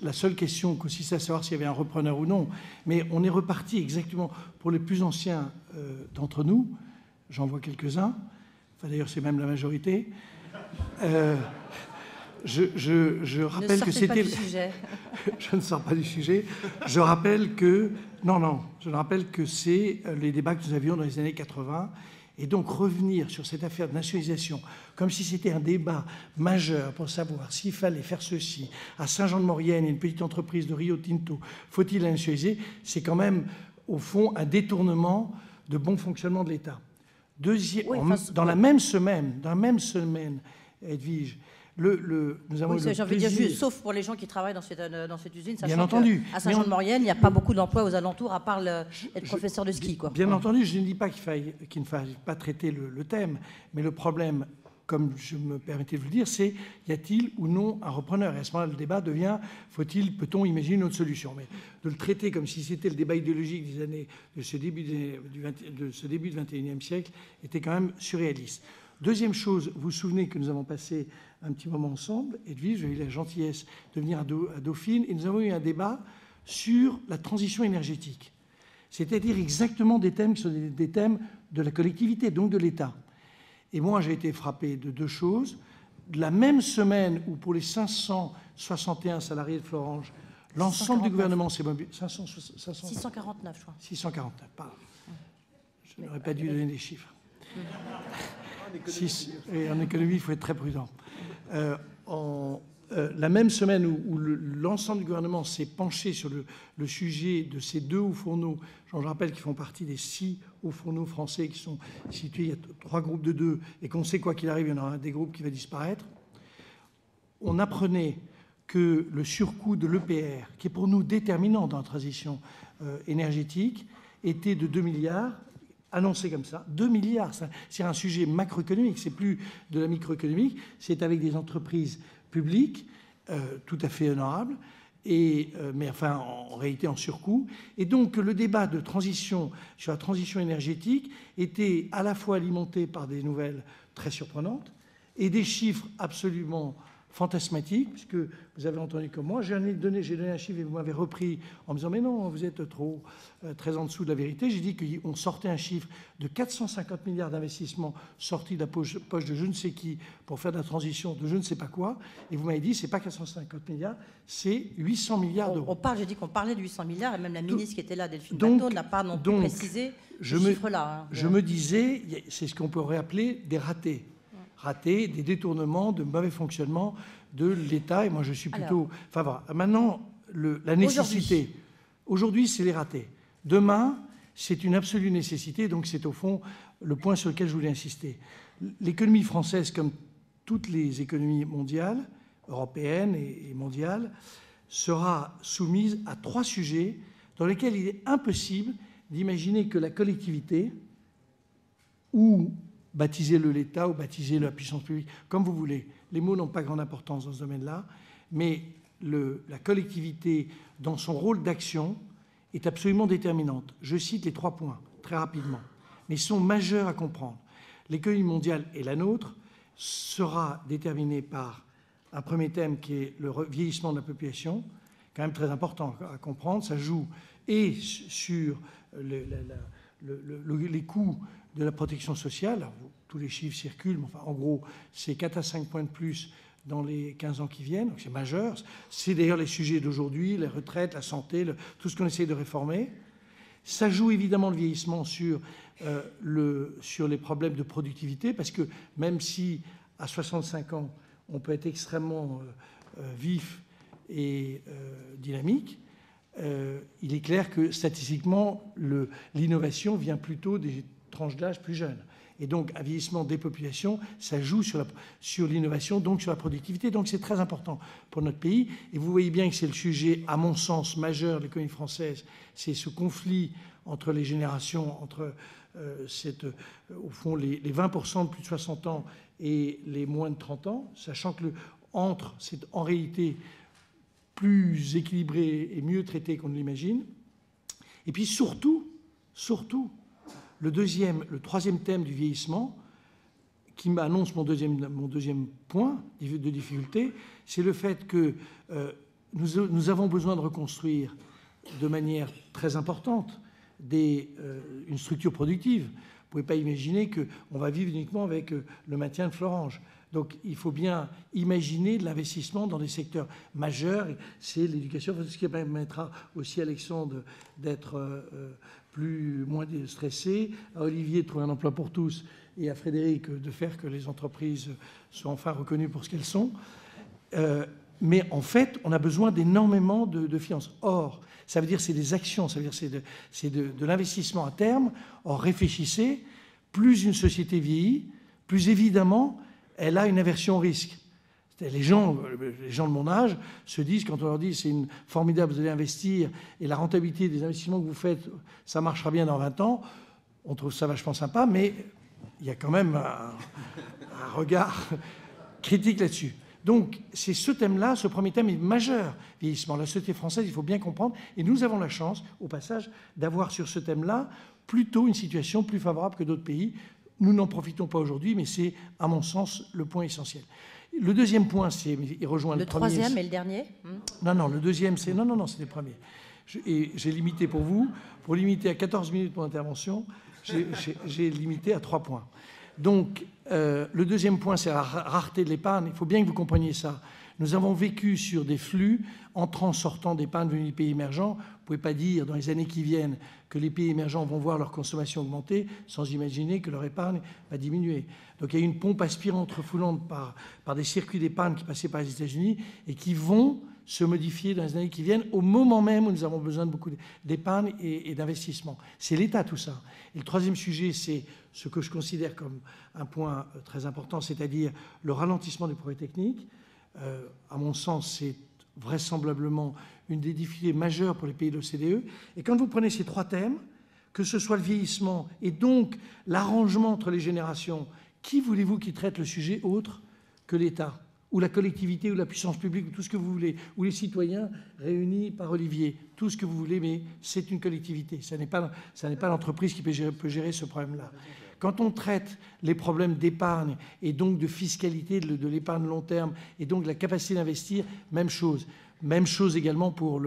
la seule question consistait à savoir s'il y avait un repreneur ou non. Mais on est reparti exactement pour les plus anciens d'entre nous. J'en vois quelques-uns. Enfin, d'ailleurs, c'est même la majorité. Je rappelle que c'était... Je ne sors pas du sujet. Je rappelle que... Non, je rappelle que c'est les débats que nous avions dans les années 80. Et donc revenir sur cette affaire de nationalisation comme si c'était un débat majeur pour savoir s'il fallait faire ceci à Saint-Jean-de-Maurienne, une petite entreprise de Rio Tinto, faut-il la nationaliser? C'est quand même, au fond, un détournement de bon fonctionnement de l'État. Dans la même semaine, Edwige, nous avons j'ai envie de dire, sauf pour les gens qui travaillent dans cette usine, sachant bien entendu. À Saint-Jean-de-Maurienne, il n'y a pas beaucoup d'emplois aux alentours, à part être professeur de ski. Quoi. Bien entendu, je ne dis pas qu'il ne faille pas traiter le thème, mais le problème, comme je me permettais de vous le dire, c'est y a-t-il ou non un repreneur? Et à ce moment-là, le débat devient peut-on imaginer une autre solution? Mais de le traiter comme si c'était le débat idéologique des années de ce début du XXIe siècle était quand même surréaliste. Deuxième chose, vous vous souvenez que nous avons passé un petit moment ensemble, Edwige, j'ai eu la gentillesse de venir à Dauphine, et nous avons eu un débat sur la transition énergétique. C'est-à-dire exactement des thèmes qui sont des thèmes de la collectivité, donc de l'État. Et moi, j'ai été frappé de deux choses. De la même semaine où, pour les 561 salariés de Florange, l'ensemble du gouvernement s'est mobilisé... 649, je crois. 649, pardon. Je n'aurais pas dû donner des chiffres. Et en économie, il faut être très prudent. La même semaine où l'ensemble du gouvernement s'est penché sur le sujet de ces deux hauts fourneaux, je rappelle qu'ils font partie des 6 hauts fourneaux français qui sont situés, il y a 3 groupes de 2, et qu'on sait quoi qu'il arrive, il y en aura un des groupes qui va disparaître. On apprenait que le surcoût de l'EPR, qui est pour nous déterminant dans la transition énergétique, était de 2 milliards, annoncé comme ça, 2 milliards. C'est un sujet macroéconomique, c'est plus de la microéconomique, c'est avec des entreprises publiques tout à fait honorables, mais enfin en réalité en surcoût. Et donc le débat de transition sur la transition énergétique était à la fois alimenté par des nouvelles très surprenantes et des chiffres absolument fantasmatique, puisque vous avez entendu comme moi, j'ai donné un chiffre et vous m'avez repris en me disant mais non, vous êtes très en dessous de la vérité. J'ai dit qu'on sortait un chiffre de 450 milliards d'investissements sortis de la poche de je ne sais qui pour faire de la transition de je ne sais pas quoi, et vous m'avez dit c'est pas 450 milliards, c'est 800 milliards d'euros. J'ai dit qu'on parlait de 800 milliards, et même la ministre qui était là, Delphine Batho, n'a pas non plus précisé ce chiffre-là. Je me disais, c'est ce qu'on pourrait appeler des ratés. Des détournements, de mauvais fonctionnement de l'État. Et moi, je suis plutôt favorable. Maintenant, la nécessité. Aujourd'hui, c'est les ratés. Demain, c'est une absolue nécessité. Donc, c'est au fond le point sur lequel je voulais insister. L'économie française, comme toutes les économies mondiales, européennes et mondiales, sera soumise à 3 sujets dans lesquels il est impossible d'imaginer que la collectivité ou baptisez-le l'État ou baptisez-le la puissance publique, comme vous voulez. Les mots n'ont pas grande importance dans ce domaine-là, mais la collectivité, dans son rôle d'action, est absolument déterminante. Je cite les 3 points, très rapidement. mais ils sont majeurs à comprendre. L'économie mondiale et la nôtre sera déterminée par un premier thème qui est le vieillissement de la population, quand même très important à comprendre. Ça joue et sur les coûts de la protection sociale. Alors, tous les chiffres circulent, mais enfin, en gros, c'est 4 à 5 points de plus dans les 15 ans qui viennent, donc c'est majeur. C'est d'ailleurs les sujets d'aujourd'hui, les retraites, la santé, tout ce qu'on essaie de réformer. Ça joue évidemment le vieillissement sur les problèmes de productivité, parce que même si à 65 ans, on peut être extrêmement vif et dynamique, il est clair que statistiquement, l'innovation vient plutôt des tranches d'âge plus jeunes. Et donc, un vieillissement des populations, ça joue sur l'innovation, donc sur la productivité. Donc, c'est très important pour notre pays. Et vous voyez bien que c'est le sujet, à mon sens, majeur de l'économie française. C'est ce conflit entre les générations, entre au fond, les 20% de plus de 60 ans et les moins de 30 ans, sachant que c'est en réalité plus équilibré et mieux traité qu'on ne l'imagine. Et puis surtout, le troisième thème du vieillissement, qui m'annonce mon deuxième point de difficulté, c'est le fait que nous avons besoin de reconstruire de manière très importante une structure productive. Vous ne pouvez pas imaginer qu'on va vivre uniquement avec le maintien de Florange. Donc il faut bien imaginer de l'investissement dans des secteurs majeurs. C'est l'éducation, ce qui permettra aussi à Alexandre d'être moins stressé, à Olivier de trouver un emploi pour tous et à Frédéric de faire que les entreprises soient enfin reconnues pour ce qu'elles sont. Mais en fait, on a besoin d'énormément de finances. Or, ça veut dire que c'est des actions, ça veut dire que c'est de l'investissement à terme. Or, réfléchissez, plus une société vieillit, plus évidemment, elle a une aversion au risque. Les gens de mon âge se disent, quand on leur dit c'est formidable, vous allez investir, et la rentabilité des investissements que vous faites, ça marchera bien dans 20 ans, on trouve ça vachement sympa, mais il y a quand même un regard critique là-dessus. Donc, c'est ce thème-là, ce premier thème est majeur, vieillissement. La société française, il faut bien comprendre, et nous avons la chance, au passage, d'avoir sur ce thème-là plutôt une situation plus favorable que d'autres pays. Nous n'en profitons pas aujourd'hui, mais c'est, à mon sens, le point essentiel. Le deuxième point, il rejoint le premier. Le troisième et le dernier. Non, le deuxième, c'est... Non, c'est les premiers. Et j'ai limité pour limiter à 14 minutes mon intervention, j'ai limité à 3 points. Donc, le deuxième point, c'est la rareté de l'épargne. Il faut bien que vous compreniez ça. Nous avons vécu sur des flux entrant, sortant d'épargne venus des pays émergents. Vous ne pouvez pas dire, dans les années qui viennent, que les pays émergents vont voir leur consommation augmenter sans imaginer que leur épargne va diminuer. Donc il y a une pompe aspirante refoulante par des circuits d'épargne qui passaient par les États-Unis et qui vont se modifier dans les années qui viennent au moment même où nous avons besoin de beaucoup d'épargne et d'investissement. C'est l'État, tout ça. Et le troisième sujet, c'est ce que je considère comme un point très important, c'est-à-dire le ralentissement des progrès techniques. À mon sens, c'est vraisemblablement une des difficultés majeures pour les pays de l'OCDE. Et quand vous prenez ces 3 thèmes, que ce soit le vieillissement et donc l'arrangement entre les générations, qui voulez-vous qui traite le sujet autre que l'État, ou la collectivité, ou la puissance publique, ou tout ce que vous voulez, ou les citoyens réunis par Olivier, tout ce que vous voulez, mais c'est une collectivité. Ça n'est pas l'entreprise qui peut gérer ce problème-là. Quand on traite les problèmes d'épargne et donc de fiscalité de l'épargne long terme et donc de la capacité d'investir, même chose. Même chose également pour,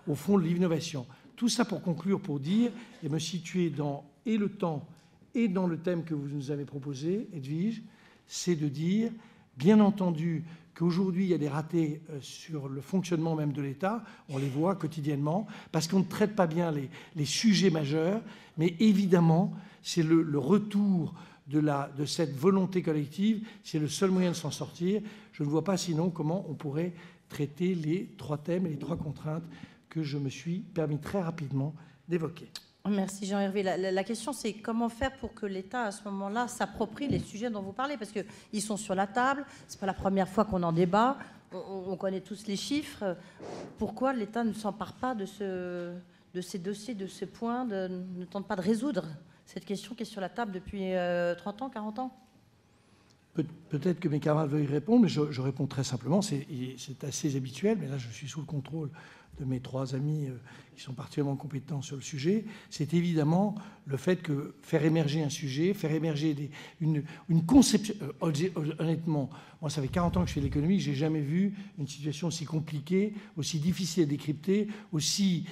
au fond, l'innovation. Tout ça pour conclure, pour dire et me situer dans et le temps et dans le thème que vous nous avez proposé, Edwige, c'est de dire, bien entendu, qu'aujourd'hui, il y a des ratés sur le fonctionnement même de l'État, on les voit quotidiennement, parce qu'on ne traite pas bien les sujets majeurs, mais évidemment, c'est le retour de cette volonté collective, c'est le seul moyen de s'en sortir. Je ne vois pas sinon comment on pourrait traiter les 3 thèmes et les 3 contraintes que je me suis permis très rapidement d'évoquer. Merci Jean-Hervé. La question, c'est comment faire pour que l'État, à ce moment-là, s'approprie les sujets dont vous parlez, parce qu'ils sont sur la table, ce n'est pas la première fois qu'on en débat, on connaît tous les chiffres. Pourquoi l'État ne s'empare pas de ces dossiers, de ce point, ne tente pas de résoudre cette question qui est sur la table depuis 30 ans, 40 ans? Peut-être que mes camarades veulent y répondre, mais je réponds très simplement. C'est assez habituel, mais là, je suis sous le contrôle de mes 3 amis qui sont particulièrement compétents sur le sujet, c'est évidemment le fait que faire émerger un sujet, faire émerger une conception... honnêtement, moi, ça fait 40 ans que je fais de l'économie, je n'ai jamais vu une situation aussi compliquée, aussi difficile à décrypter, aussi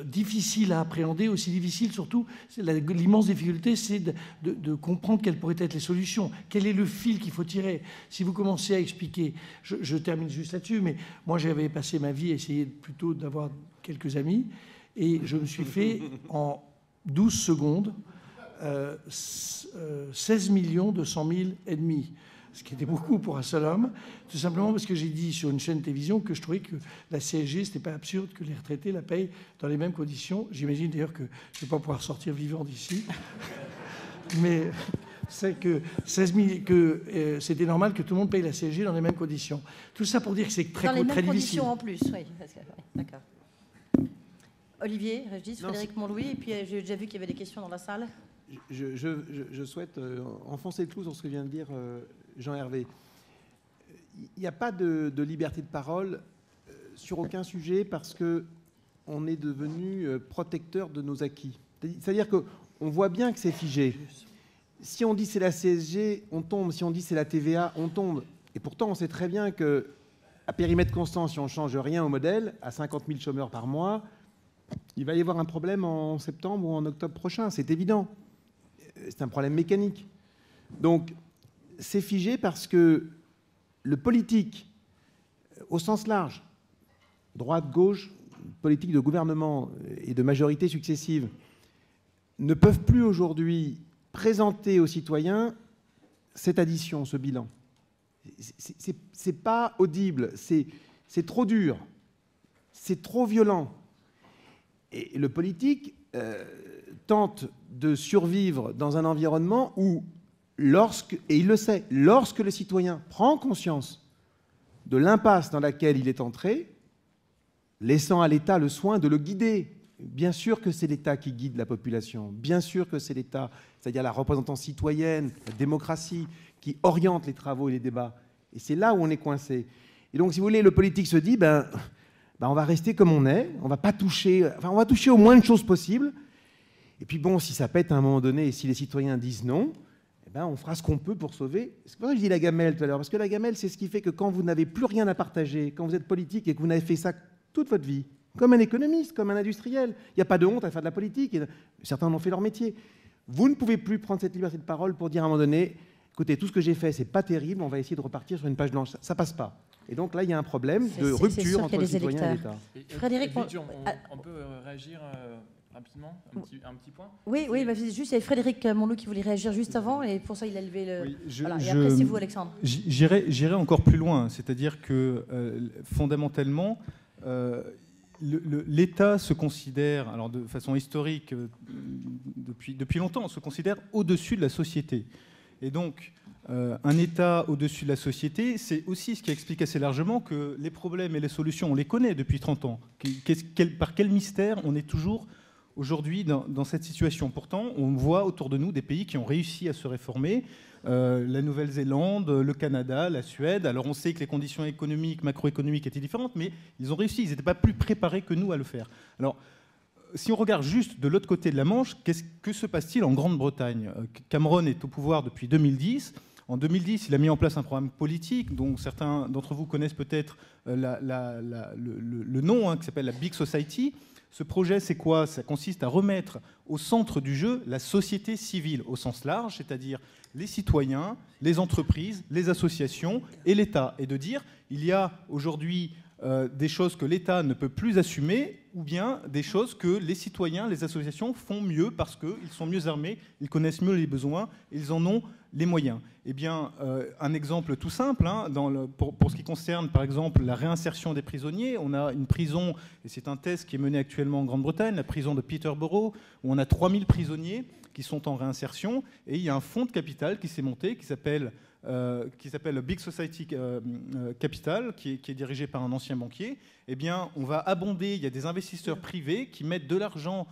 difficile à appréhender, aussi difficile surtout. L'immense difficulté, c'est de comprendre quelles pourraient être les solutions. Quel est le fil qu'il faut tirer? Si vous commencez à expliquer... Je termine juste là-dessus, mais moi, j'avais passé ma vie à essayer plutôt d'avoir quelques amis, et je me suis fait en 12 secondes 16 200 000 ennemis, ce qui était beaucoup pour un seul homme, tout simplement parce que j'ai dit sur une chaîne de télévision que je trouvais que la CSG, c'était pas absurde que les retraités la payent dans les mêmes conditions. J'imagine d'ailleurs que je ne vais pas pouvoir sortir vivant d'ici, mais c'est que, c'était normal que tout le monde paye la CSG dans les mêmes conditions. Tout ça pour dire que c'est très difficile. Dans les mêmes conditions en plus, oui. D'accord. Olivier, Régis, Frédéric Montlouis, et puis j'ai déjà vu qu'il y avait des questions dans la salle. Je souhaite enfoncer le clou sur ce que vient de dire Jean-Hervé. Il n'y a pas de liberté de parole sur aucun sujet parce qu'on est devenu protecteur de nos acquis. C'est-à-dire qu'on voit bien que c'est figé. Si on dit c'est la CSG, on tombe. Si on dit c'est la TVA, on tombe. Et pourtant, on sait très bien qu'à périmètre constant, si on ne change rien au modèle, à 50 000 chômeurs par mois, il va y avoir un problème en septembre ou en octobre prochain, c'est évident. C'est un problème mécanique. Donc, c'est figé parce que le politique, au sens large, droite, gauche, politique de gouvernement et de majorité successive, ne peuvent plus aujourd'hui présenter aux citoyens cette addition, ce bilan. C'est pas audible, c'est trop dur, c'est trop violent. Et le politique tente de survivre dans un environnement où, et il le sait, lorsque le citoyen prend conscience de l'impasse dans laquelle il est entré, laissant à l'État le soin de le guider. Bien sûr que c'est l'État qui guide la population, bien sûr que c'est l'État, c'est-à-dire la représentance citoyenne, la démocratie, qui oriente les travaux et les débats. Et c'est là où on est coincé. Et donc, si vous voulez, le politique se dit, on va rester comme on est, on va pas toucher, on va toucher au moins de choses possibles. Et puis bon, si ça pète à un moment donné, et si les citoyens disent non, on fera ce qu'on peut pour sauver. C'est pour ça que je dis la gamelle tout à l'heure, parce que la gamelle, c'est ce qui fait que quand vous n'avez plus rien à partager, quand vous êtes politique et que vous n'avez fait ça toute votre vie, comme un économiste, comme un industriel, il n'y a pas de honte à faire de la politique, et certains en ont fait leur métier. Vous ne pouvez plus prendre cette liberté de parole pour dire à un moment donné, écoutez, tout ce que j'ai fait, c'est pas terrible, on va essayer de repartir sur une page blanche. Ça passe pas. Et donc là, il y a un problème de rupture entre le citoyen et l'État. Frédéric, on peut réagir rapidement, un petit point. Oui, juste, il y avait Frédéric Montlouis qui voulait réagir juste avant, et pour ça, il a levé le... Oui, et après, c'est vous, Alexandre. J'irai encore plus loin, c'est-à-dire que, fondamentalement, l'État se considère, alors de façon historique, depuis longtemps, on se considère au-dessus de la société. Et donc, un État au-dessus de la société, c'est aussi ce qui explique assez largement que les problèmes et les solutions, on les connaît depuis 30 ans. Par quel mystère on est toujours aujourd'hui dans cette situation? Pourtant, on voit autour de nous des pays qui ont réussi à se réformer. La Nouvelle-Zélande, le Canada, la Suède. Alors on sait que les conditions économiques, macroéconomiques étaient différentes, mais ils ont réussi. Ils n'étaient pas plus préparés que nous à le faire. Alors, si on regarde juste de l'autre côté de la Manche, que se passe-t-il en Grande-Bretagne? Cameron est au pouvoir depuis 2010. En 2010, il a mis en place un programme politique dont certains d'entre vous connaissent peut-être le nom, qui s'appelle la Big Society. Ce projet, c'est quoi? Ça consiste à remettre au centre du jeu la société civile au sens large, c'est-à-dire les citoyens, les entreprises, les associations et l'État. Et de dire, il y a aujourd'hui des choses que l'État ne peut plus assumer, ou bien des choses que les citoyens, les associations font mieux parce qu'ils sont mieux armés, ils connaissent mieux les besoins, ils en ont les moyens. Eh bien, un exemple tout simple, pour ce qui concerne par exemple la réinsertion des prisonniers, on a une prison, et c'est un test qui est mené actuellement en Grande-Bretagne, la prison de Peterborough, où on a 3000 prisonniers qui sont en réinsertion, et il y a un fonds de capital qui s'est monté, qui s'appelle le Big Society Capital, qui est dirigé par un ancien banquier. Eh bien, on va abonder, il y a des investisseurs privés qui mettent de l'argent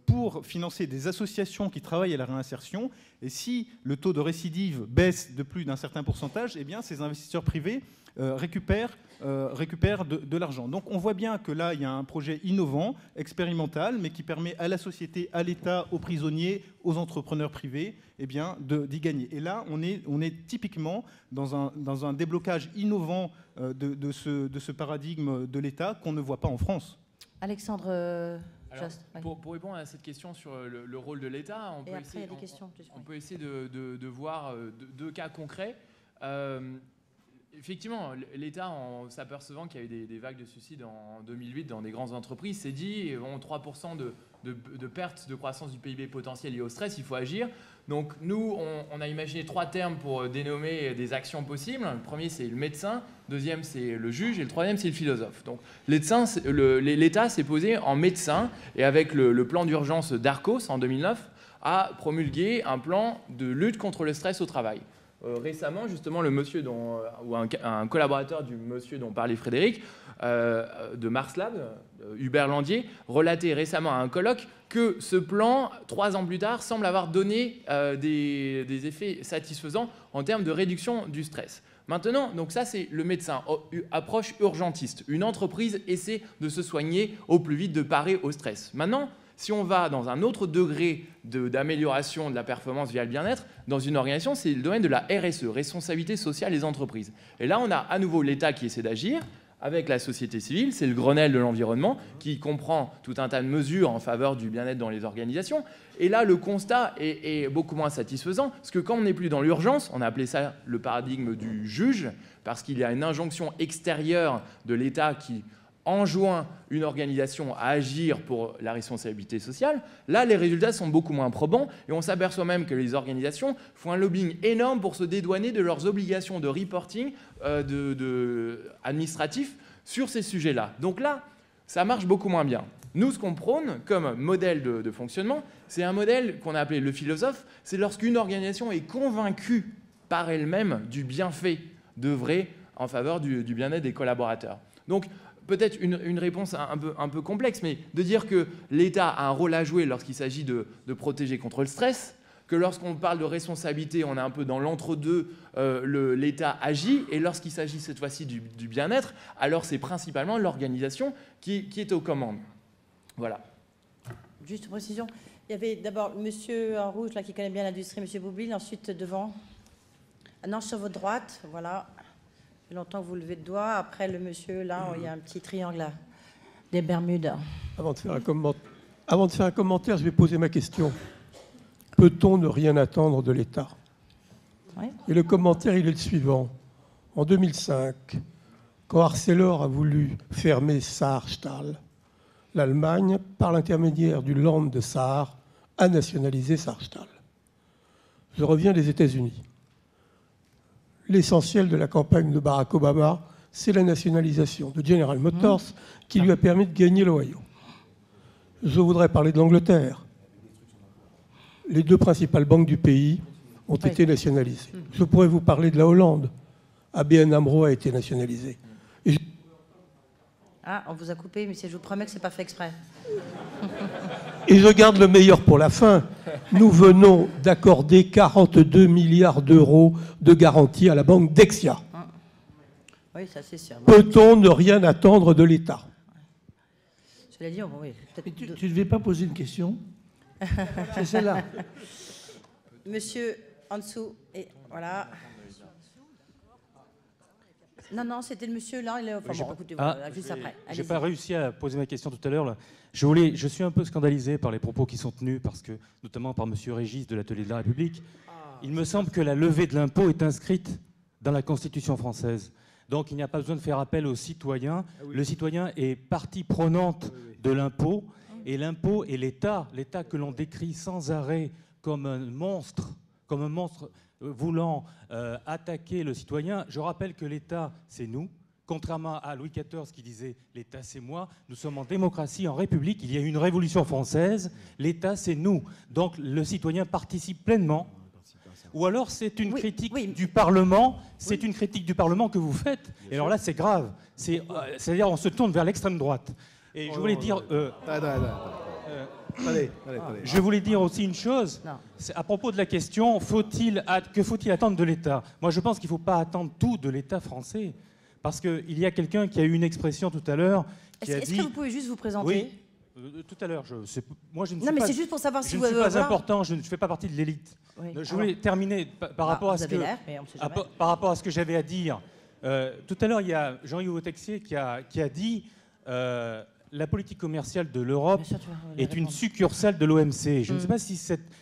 pour financer des associations qui travaillent à la réinsertion. Et si le taux de récidive baisse de plus d'un certain pourcentage, eh bien, ces investisseurs privés récupèrent de l'argent. Donc on voit bien que là, il y a un projet innovant, expérimental, mais qui permet à la société, à l'État, aux prisonniers, aux entrepreneurs privés, eh bien, d'y gagner. Et là, on est typiquement dans un déblocage innovant de ce paradigme de l'État qu'on ne voit pas en France. Alexandre, alors, pour répondre à cette question sur le rôle de l'État, on peut essayer de voir deux cas concrets. Effectivement, l'État, en s'apercevant qu'il y a eu des vagues de suicides en 2008 dans des grandes entreprises, s'est dit, 3% de perte de croissance du PIB potentiel lié au stress, il faut agir. Donc nous, on a imaginé 3 termes pour dénommer des actions possibles. Le premier, c'est le médecin. Le deuxième, c'est le juge. Et le troisième, c'est le philosophe. Donc l'État s'est posé en médecin et avec le plan d'urgence d'Arcos en 2009, a promulgué un plan de lutte contre le stress au travail. Récemment, justement, le monsieur ou un collaborateur du monsieur dont parlait Frédéric, de Mars Lab, Hubert Landier, relatait récemment à un colloque que ce plan, 3 ans plus tard, semble avoir donné des effets satisfaisants en termes de réduction du stress. Maintenant, donc ça c'est le médecin, approche urgentiste. Une entreprise essaie de se soigner au plus vite, de parer au stress. Maintenant, si on va dans un autre degré d'amélioration de la performance via le bien-être, dans une organisation, c'est le domaine de la RSE, responsabilité sociale des entreprises. Et là, on a à nouveau l'État qui essaie d'agir avec la société civile, c'est le Grenelle de l'environnement qui comprend tout un tas de mesures en faveur du bien-être dans les organisations. Et là, le constat est beaucoup moins satisfaisant, parce que quand on n'est plus dans l'urgence, on a appelé ça le paradigme du juge, parce qu'il y a une injonction extérieure de l'État qui enjoint une organisation à agir pour la responsabilité sociale, là, les résultats sont beaucoup moins probants et on s'aperçoit même que les organisations font un lobbying énorme pour se dédouaner de leurs obligations de reporting administratif sur ces sujets-là. Donc là, ça marche beaucoup moins bien. Nous, ce qu'on prône comme modèle de fonctionnement, c'est un modèle qu'on a appelé le philosophe. C'est lorsqu'une organisation est convaincue par elle-même du bienfait d'œuvrer en faveur du bien-être des collaborateurs. Donc, peut-être une réponse un peu complexe, mais de dire que l'État a un rôle à jouer lorsqu'il s'agit de protéger contre le stress, que lorsqu'on parle de responsabilité, on est un peu dans l'entre-deux, l'État agit, et lorsqu'il s'agit cette fois-ci du bien-être, alors c'est principalement l'organisation qui est aux commandes. Voilà. Juste une précision, il y avait d'abord monsieur en rouge là, qui connaît bien l'industrie, monsieur Boublil, ensuite devant. Ah non, sur votre droite, voilà. Longtemps que vous levez le doigt. Après, le monsieur, là, il y a un petit triangle là, des Bermudes. Avant de faire un commentaire, je vais poser ma question. Peut-on ne rien attendre de l'État ? Oui. Et le commentaire, il est le suivant. En 2005, quand Arcelor a voulu fermer Saarstahl, l'Allemagne, par l'intermédiaire du Land de Saar, a nationalisé Saarstahl. Je reviens des États-Unis. L'essentiel de la campagne de Barack Obama, c'est la nationalisation de General Motors qui lui a permis de gagner l'Ohio. Je voudrais parler de l'Angleterre. Les 2 principales banques du pays ont été nationalisées. Je pourrais vous parler de la Hollande. ABN AMRO a été nationalisé. Ah, on vous a coupé, mais je vous promets que ce n'est pas fait exprès. Et je garde le meilleur pour la fin. Nous venons d'accorder 42 milliards d'euros de garantie à la banque Dexia. Oui, ça c'est sûr. Peut-on ne rien attendre de l'État ? Je l'ai dit, oui. Mais tu ne devais pas poser une question. C'est celle-là. Monsieur, en dessous, et voilà. Non, c'était le monsieur là. Enfin, bon, écoutez, voilà, juste après. Je n'ai pas réussi à poser ma question tout à l'heure. Je suis un peu scandalisé par les propos qui sont tenus, parce que, notamment par monsieur Régis de l'Atelier de la République. Il me semble que la levée de l'impôt est inscrite dans la Constitution française. Donc il n'y a pas besoin de faire appel aux citoyens. Le citoyen est partie prenante de l'impôt. Et l'impôt est l'État que l'on décrit sans arrêt comme un monstre voulant attaquer le citoyen. Je rappelle que l'État, c'est nous. Contrairement à Louis XIV qui disait « l'État, c'est moi », nous sommes en démocratie, en République. Il y a eu une révolution française. L'État, c'est nous. Donc le citoyen participe pleinement. Ou alors c'est une critique du Parlement. C'est une critique du Parlement que vous faites. Et alors là, c'est grave. C'est-à-dire on se tourne vers l'extrême droite. Et je voulais dire... Attendez. Je voulais dire aussi une chose. Non. C'est à propos de la question, que faut-il attendre de l'État? Moi, je pense qu'il ne faut pas attendre tout de l'État français. Parce qu'il y a quelqu'un qui a eu une expression tout à l'heure qui a dit... Est-ce que vous pouvez juste vous présenter? Oui, tout à l'heure. Moi, je ne suis Non, mais pas, c'est juste pour savoir si je vous... ne suis pas voilà. important, je ne fais pas partie de l'élite. Oui. Je voulais terminer par rapport à vous ce avez que... l'air, mais on sait jamais. Par rapport à ce que j'avais à dire, tout à l'heure, il y a Jean-Yves Texier qui a dit la politique commerciale de l'Europe Bien sûr, tu vas est une répondre. succursale de l'OMC. Je ne sais pas si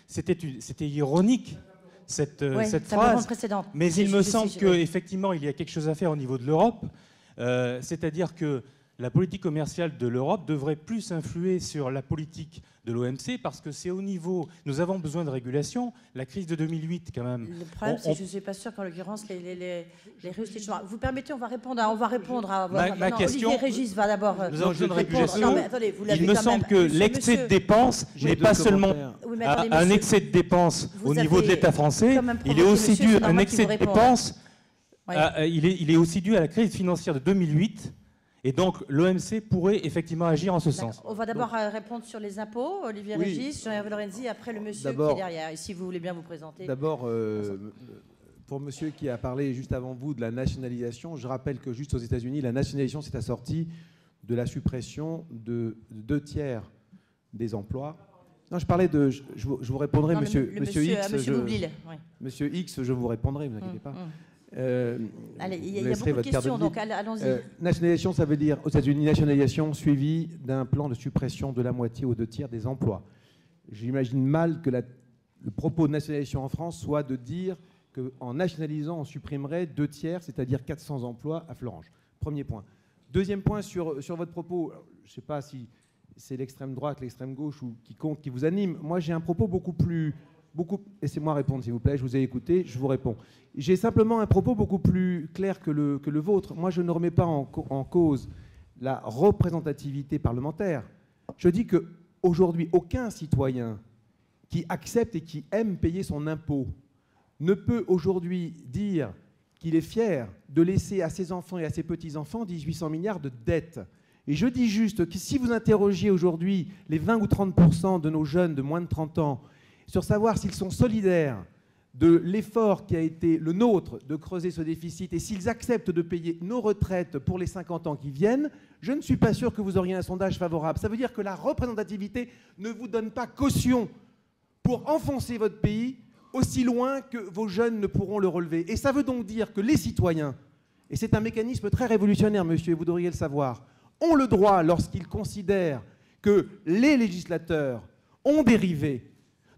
c'était ironique, cette Oui, cette ta réponse phrase, précédente. mais il me semble oui. qu'effectivement, il y a quelque chose à faire au niveau de l'Europe. C'est-à-dire que la politique commerciale de l'Europe devrait plus influer sur la politique de l'OMC parce que c'est au niveau... Nous avons besoin de régulation. La crise de 2008, quand même... Le problème, c'est que je ne suis pas sûr qu'en l'occurrence, les Russes... Vous permettez, on va répondre à... Ma question... Olivier Régis va d'abord... Nous avons besoin de répondre. régulation. Non, mais attendez, vous l'avez Il me quand semble même. que l'excès de dépenses n'est pas seulement Oui, mais attendez, un monsieur, excès de dépenses vous au niveau de avez l'État français. quand même Il est provoqué aussi monsieur, dû c'est un normal excès qu'il de vous réponde. dépenses. Oui. Il est aussi dû à la crise financière de 2008. Et donc, l'OMC pourrait effectivement agir en ce sens. On va d'abord répondre sur les impôts. Olivier Oui. Régis, Jean-Hervé Lorenzi, après le monsieur qui est D'abord- derrière. Et si vous voulez bien vous présenter. D'abord, pour monsieur qui a parlé juste avant vous de la nationalisation, je rappelle que juste aux États-Unis, la nationalisation s'est assortie de la suppression de 2/3 des emplois. Non, je parlais de... Je vous répondrai, Non, monsieur, le monsieur X. Monsieur Boublil, oui. Monsieur X, je vous répondrai, ne vous inquiétez pas. Allez, il y vous a laisserez beaucoup de votre carte questions, visite. donc allons-y. Nationalisation, ça veut dire aux États-Unis, nationalisation suivie d'un plan de suppression de la moitié aux 2/3 des emplois. J'imagine mal que le propos de nationalisation en France soit de dire qu'en nationalisant, on supprimerait 2/3, c'est-à-dire 400 emplois à Florange. Premier point. Deuxième point sur votre propos, je ne sais pas si c'est l'extrême droite, l'extrême gauche ou quiconque qui vous anime. Moi, j'ai un propos laissez-moi répondre, s'il vous plaît, je vous ai écouté, je vous réponds. J'ai simplement un propos beaucoup plus clair que le vôtre. Moi, je ne remets pas en cause la représentativité parlementaire. Je dis qu'aujourd'hui, aucun citoyen qui accepte et qui aime payer son impôt ne peut aujourd'hui dire qu'il est fier de laisser à ses enfants et à ses petits-enfants 1800 milliards de dettes. Et je dis juste que si vous interrogiez aujourd'hui les 20 ou 30% de nos jeunes de moins de 30 ans sur savoir s'ils sont solidaires de l'effort qui a été le nôtre de creuser ce déficit et s'ils acceptent de payer nos retraites pour les 50 ans qui viennent, je ne suis pas sûr que vous auriez un sondage favorable. Ça veut dire que la représentativité ne vous donne pas caution pour enfoncer votre pays aussi loin que vos jeunes ne pourront le relever. Et ça veut donc dire que les citoyens, et c'est un mécanisme très révolutionnaire, monsieur, et vous devriez le savoir, ont le droit, lorsqu'ils considèrent que les législateurs ont dérivé,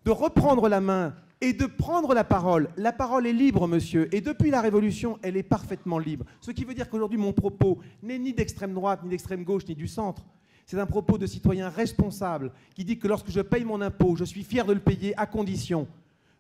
de reprendre la main et de prendre la parole. La parole est libre, monsieur, et depuis la Révolution, elle est parfaitement libre. Ce qui veut dire qu'aujourd'hui, mon propos n'est ni d'extrême droite, ni d'extrême gauche, ni du centre. C'est un propos de citoyen responsable qui dit que lorsque je paye mon impôt, je suis fier de le payer à condition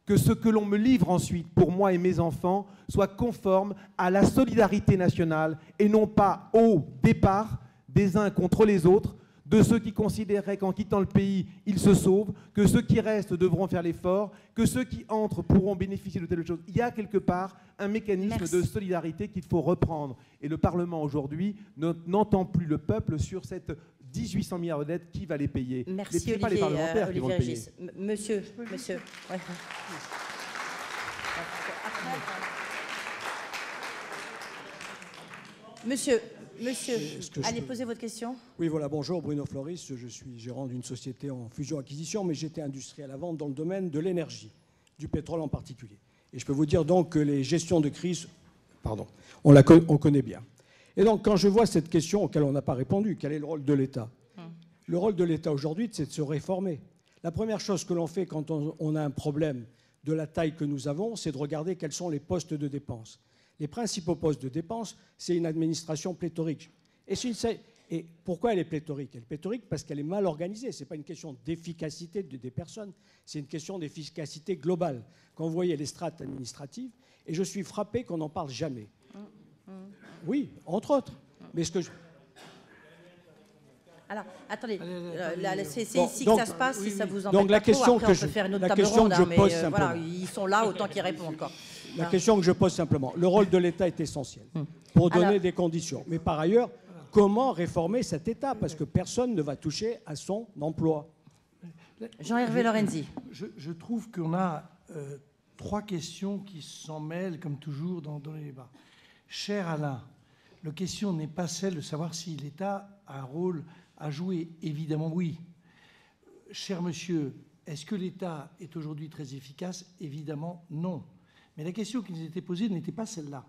que ce que l'on me livre ensuite pour moi et mes enfants soit conforme à la solidarité nationale et non pas au départ des uns contre les autres, de ceux qui considéraient qu'en quittant le pays, ils se sauvent, que ceux qui restent devront faire l'effort, que ceux qui entrent pourront bénéficier de telle chose. Il y a quelque part un mécanisme de solidarité qu'il faut reprendre. Et le Parlement aujourd'hui n'entend plus le peuple sur cette 1800 milliards de dettes, qui va les payer. Merci Ce n'est pas les parlementaires qui vont le payer. Monsieur. Ouais. Monsieur, allez poser votre question. Oui, voilà, bonjour, Bruno Floris, je suis gérant d'une société en fusion-acquisition, mais j'étais industriel avant dans le domaine de l'énergie, du pétrole en particulier. Et je peux vous dire donc que les gestions de crise, on connaît bien. Et donc, quand je vois cette question auquel on n'a pas répondu, quel est le rôle de l'État ? Le rôle de l'État aujourd'hui, c'est de se réformer. La première chose que l'on fait quand on a un problème de la taille que nous avons, c'est de regarder quels sont les postes de dépenses. Les principaux postes de dépenses, c'est une administration pléthorique. Et pourquoi elle est pléthorique ? Elle est pléthorique parce qu'elle est mal organisée. Ce n'est pas une question d'efficacité des personnes, c'est une question d'efficacité globale. Quand vous voyez les strates administratives, et je suis frappé qu'on n'en parle jamais. Oui, entre autres. Mais ce que Alors, attendez, c'est Bon, ici donc, que ça se passe, oui, si ça oui. vous embête Donc, la pas question trop. Après, que on peut je- faire une autre la table question ronde, que je hein, mais pose voilà, simplement. ils sont là, autant qu'ils répondent encore. La question que je pose simplement, le rôle de l'État est essentiel pour donner Alors- des conditions. Mais par ailleurs, comment réformer cet État ? Parce que personne ne va toucher à son emploi. Jean-Hervé Lorenzi. Je trouve qu'on a 3 questions qui s'en mêlent, comme toujours, dans les débats. Cher Alain, la question n'est pas celle de savoir si l'État a un rôle à jouer. Évidemment, oui. Cher monsieur, est-ce que l'État est aujourd'hui très efficace? Évidemment, non. Mais la question qui nous était posée n'était pas celle-là.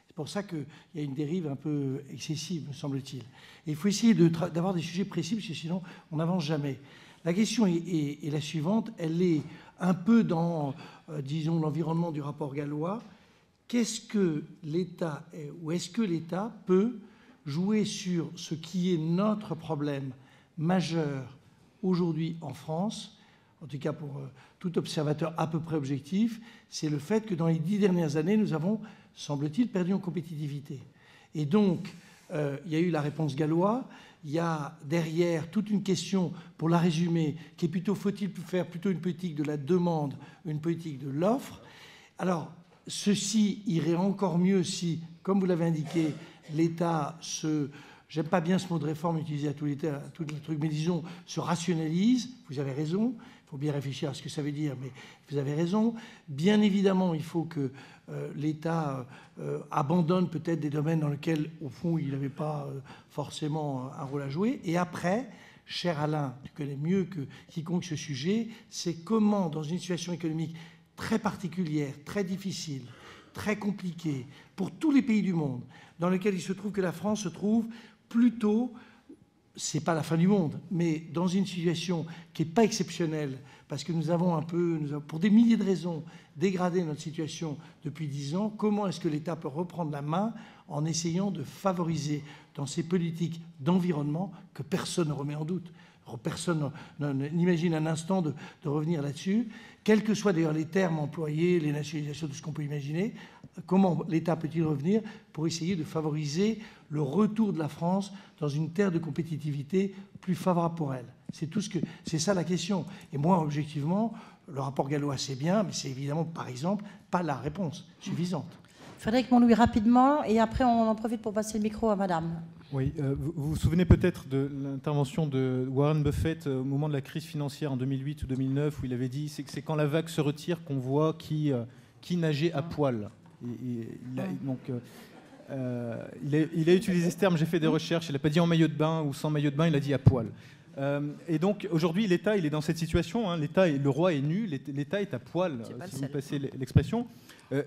C'est pour ça qu'il y a une dérive un peu excessive, me semble-t-il. Et il faut essayer d'avoir des sujets précis, parce que sinon, on n'avance jamais. La question est la suivante. Elle est un peu dans, disons, l'environnement du rapport gallois. Qu'est-ce que l'État, ou est-ce que l'État peut jouer sur ce qui est notre problème majeur aujourd'hui en France, en tout cas pour tout observateur à peu près objectif, c'est le fait que dans les 10 dernières années, nous avons, semble-t-il, perdu en compétitivité. Et donc, il y a eu la réponse galloise, il y a derrière toute une question, pour la résumer, qui est plutôt, faut-il faire plutôt une politique de la demande, une politique de l'offre. Alors, ceci irait encore mieux si, comme vous l'avez indiqué, l'État se... J'aime pas bien ce mot de réforme utilisé à tous les trucs, mais disons, se rationalise. Vous avez raison. Il faut bien réfléchir à ce que ça veut dire, mais vous avez raison. Bien évidemment, il faut que l'État abandonne peut-être des domaines dans lesquels, au fond, il n'avait pas forcément un rôle à jouer. Et après, cher Alain, tu connais mieux que quiconque ce sujet, c'est comment, dans une situation économique très particulière, très difficile, très compliquée, pour tous les pays du monde, dans lequel il se trouve que la France se trouve plutôt, c'est pas la fin du monde, mais dans une situation qui n'est pas exceptionnelle, parce que nous avons pour des milliers de raisons, dégradé notre situation depuis 10 ans. Comment est-ce que l'État peut reprendre la main en essayant de favoriser dans ces politiques d'environnement que personne ne remet en doute? Personne n'imagine un instant de revenir là-dessus, quels que soient d'ailleurs les termes employés, les nationalisations, tout ce qu'on peut imaginer. Comment l'État peut-il revenir pour essayer de favoriser le retour de la France dans une terre de compétitivité plus favorable pour elle? C'est ça la question. Et moi, objectivement, le rapport gallois, c'est bien, mais c'est évidemment, par exemple, pas la réponse suffisante. Frédéric Montlouis, rapidement, et après on en profite pour passer le micro à madame. Oui, vous vous souvenez peut-être de l'intervention de Warren Buffett au moment de la crise financière en 2008 ou 2009, où il avait dit c'est quand la vague se retire qu'on voit qui nageait à poil. Il a utilisé ce terme, j'ai fait des recherches, il n'a pas dit en maillot de bain ou sans maillot de bain, il a dit à poil. Et donc aujourd'hui, l'État, il est dans cette situation. Hein, le roi est nu, l'État est à poil, si vous passez l'expression.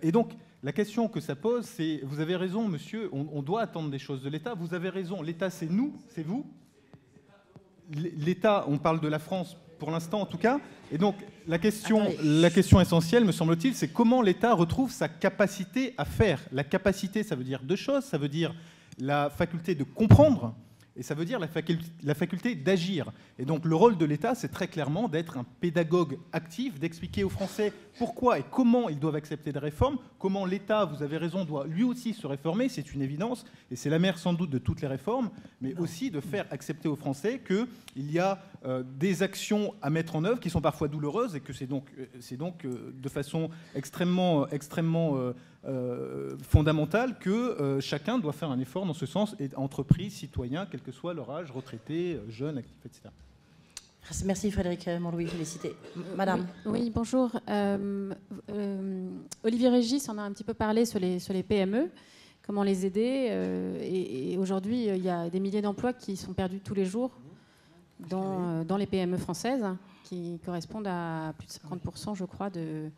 Et donc, la question que ça pose, c'est, vous avez raison, monsieur, on doit attendre des choses de l'État. Vous avez raison, l'État, c'est nous, c'est vous. L'État, on parle de la France pour l'instant en tout cas. Et donc, la question essentielle, me semble-t-il, c'est comment l'État retrouve sa capacité à faire. La capacité, ça veut dire 2 choses. Ça veut dire la faculté de comprendre. Et ça veut dire la faculté d'agir. Et donc le rôle de l'État, c'est très clairement d'être un pédagogue actif, d'expliquer aux Français pourquoi et comment ils doivent accepter des réformes, comment l'État, vous avez raison, doit lui aussi se réformer, c'est une évidence, et c'est la mère sans doute de toutes les réformes, mais aussi de faire accepter aux Français qu'il y a des actions à mettre en œuvre qui sont parfois douloureuses, et que c'est donc de façon extrêmement fondamentale que chacun doit faire un effort dans ce sens, et entreprises, citoyens, quel que soit leur âge, retraités, jeunes, actifs, etc. Merci Frédéric Montlouis, félicité. Madame. Oui, bonjour. Olivier Régis en a un petit peu parlé sur les PME, comment les aider. Et aujourd'hui, il y a des milliers d'emplois qui sont perdus tous les jours dans les PME françaises, qui correspondent à plus de 50%, je crois, de...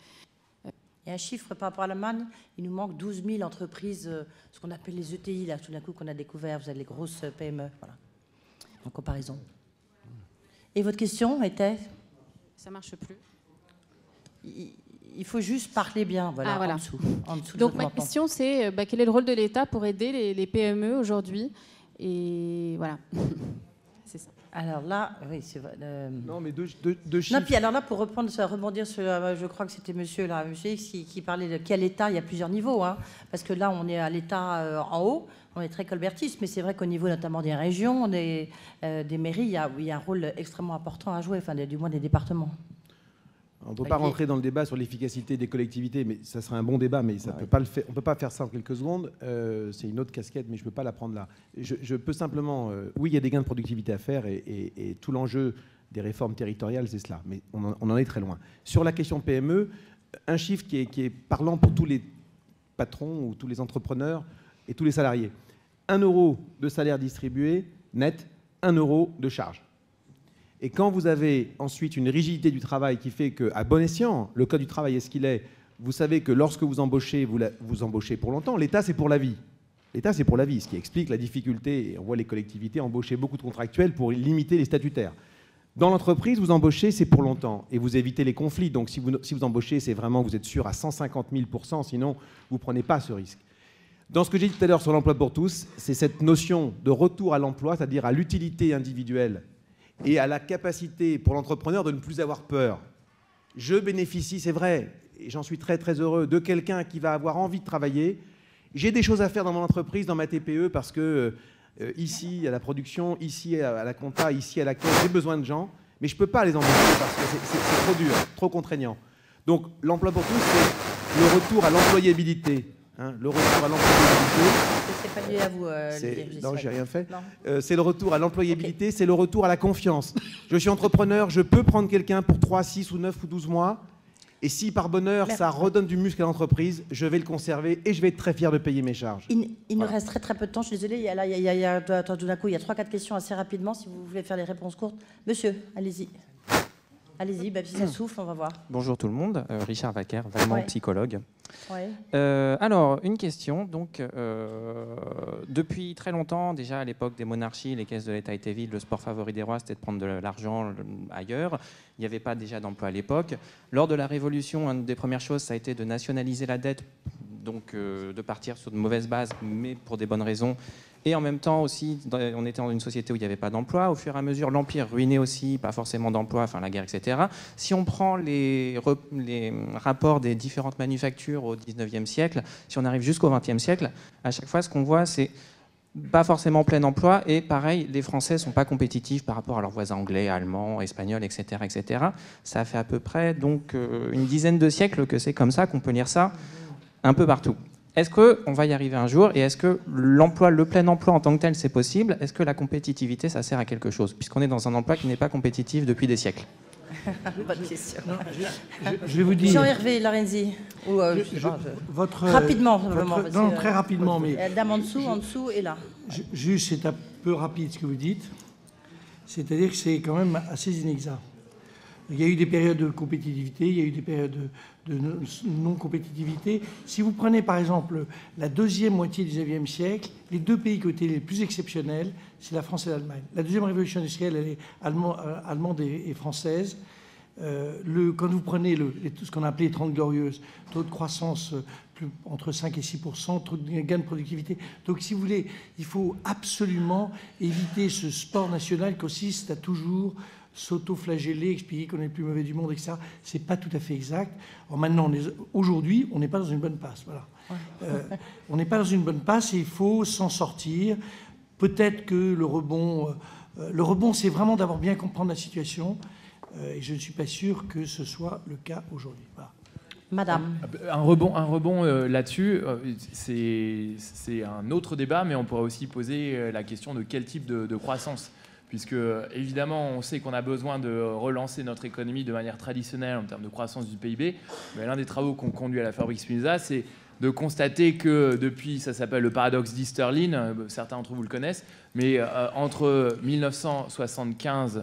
Il y a un chiffre par rapport à l'Allemagne, il nous manque 12 000 entreprises, ce qu'on appelle les ETI, là, tout d'un coup qu'on a découvert, vous avez les grosses PME, voilà, en comparaison. Et votre question était? Ça ne marche plus. Il faut juste parler bien, voilà, voilà. En dessous donc ma question, c'est quel est le rôle de l'État pour aider les PME aujourd'hui? Et voilà, c'est ça. Alors là, oui, c'est vrai. Non, mais deux chiffres. Non, puis alors là, pour rebondir sur, je crois que c'était monsieur X qui parlait de quel État. Il y a plusieurs niveaux, hein, parce que là, on est à l'État en haut, on est très colbertiste, mais c'est vrai qu'au niveau notamment des régions, des mairies, il y a un rôle extrêmement important à jouer, enfin, du moins des départements. On ne peut pas rentrer dans le débat sur l'efficacité des collectivités, mais ça serait un bon débat, mais ça peut pas le faire. On ne peut pas faire ça en quelques secondes. C'est une autre casquette, mais je ne peux pas la prendre là. Je peux simplement... oui, il y a des gains de productivité à faire, et tout l'enjeu des réformes territoriales, c'est cela. Mais on en est très loin. Sur la question PME, un chiffre qui est parlant pour tous les patrons ou tous les entrepreneurs et tous les salariés. 1 € de salaire distribué, net, 1 € de charge. Et quand vous avez ensuite une rigidité du travail qui fait qu'à bon escient, le code du travail est ce qu'il est, vous savez que lorsque vous embauchez, vous embauchez pour longtemps. L'État, c'est pour la vie. L'État, c'est pour la vie, ce qui explique la difficulté. Et on voit les collectivités embaucher beaucoup de contractuels pour limiter les statutaires. Dans l'entreprise, vous embauchez, c'est pour longtemps. Et vous évitez les conflits. Donc si vous embauchez, c'est vraiment, vous êtes sûr à 150 000 %, sinon vous ne prenez pas ce risque. Dans ce que j'ai dit tout à l'heure sur l'emploi pour tous, c'est cette notion de retour à l'emploi, c'est-à-dire à l'utilité individuelle et à la capacité pour l'entrepreneur de ne plus avoir peur. Je bénéficie, c'est vrai, et j'en suis très très heureux, de quelqu'un qui va avoir envie de travailler. J'ai des choses à faire dans mon entreprise, dans ma TPE, parce que ici à la production, ici à la compta, ici à la caisse, j'ai besoin de gens, mais je ne peux pas les embaucher parce que c'est trop dur, trop contraignant. Donc l'emploi pour tous, c'est le retour à l'employabilité. Le retour à l'employabilité. C'est pas lié à vous, non, j'ai rien fait. C'est le retour à l'employabilité, okay. C'est le retour à la confiance. Je suis entrepreneur, je peux prendre quelqu'un pour 3, 6 ou 9 ou 12 mois. Et si par bonheur, ça redonne du muscle à l'entreprise, je vais le conserver et je vais être très fier de payer mes charges. Il nous reste très peu de temps, je suis désolée. Tout d'un coup, il y a 3-4 questions assez rapidement, si vous voulez faire les réponses courtes. Monsieur, allez-y. Allez-y, si ça souffle, on va voir. Bonjour tout le monde, Richard Vaquer, Valmont, ouais. Psychologue. Ouais. Alors, une question. Donc, depuis très longtemps, déjà à l'époque des monarchies, les caisses de l'État étaient vides, le sport favori des rois, c'était de prendre de l'argent ailleurs. Il n'y avait pas déjà d'emploi à l'époque. Lors de la Révolution, une des premières choses, ça a été de nationaliser la dette, donc de partir sur de mauvaises bases, mais pour des bonnes raisons. Et en même temps aussi, on était dans une société où il n'y avait pas d'emploi. Au fur et à mesure, l'Empire ruinait aussi, pas forcément d'emploi, enfin la guerre, etc. Si on prend les rapports des différentes manufactures au 19e siècle, si on arrive jusqu'au 20e siècle, à chaque fois, ce qu'on voit, c'est pas forcément plein emploi. Et pareil, les Français ne sont pas compétitifs par rapport à leurs voisins anglais, allemands, espagnols, etc. etc. Ça fait à peu près donc, une dizaine de siècles que c'est comme ça, qu'on peut lire ça un peu partout. Est-ce qu'on va y arriver un jour et est-ce que l'emploi, le plein emploi en tant que tel, c'est possible? Est-ce que la compétitivité, ça sert à quelque chose? Puisqu'on est dans un emploi qui n'est pas compétitif depuis des sièles. Bonne question. Non, je vais vous dire... Jean-Hervé Lorenzi. Rapidement. Non, très rapidement. Mais dame en dessous et là. Juste, c'est un peu rapide ce que vous dites. C'est-à-dire que c'est quand même assez inexact. Il y a eu des périodes de compétitivité, il y a eu des périodes de non-compétitivité. Si vous prenez par exemple la deuxième moitié du XIXe siècle, les deux pays qui ont été les plus exceptionnels, c'est la France et l'Allemagne. La deuxième révolution industrielle, elle est allemande et française. Quand vous prenez tout ce qu'on a appelé les 30 glorieuses, taux de croissance entre 5 et 6%, taux de gain de productivité. Donc si vous voulez, il faut absolument éviter ce sport national qui consiste à toujours s'auto-flageller, expliquer qu'on est le plus mauvais du monde, etc. Ce n'est pas tout à fait exact. Alors maintenant, aujourd'hui, on n'est pas dans une bonne passe. Voilà. On n'est pas dans une bonne passe et il faut s'en sortir. Peut-être que le rebond, c'est vraiment d'avoir bien comprendre la situation. Et je ne suis pas sûr que ce soit le cas aujourd'hui. Voilà. Madame. Un rebond là-dessus, c'est un autre débat, mais on pourrait aussi poser la question de quel type de croissance. Puisque, évidemment, on sait qu'on a besoin de relancer notre économie de manière traditionnelle en termes de croissance du PIB. Mais l'un des travaux qu'on conduit à la Fabrique Spinoza, c'est de constater que depuis, ça s'appelle le paradoxe d'Easterlin, certains d'entre vous le connaissent, mais entre 1973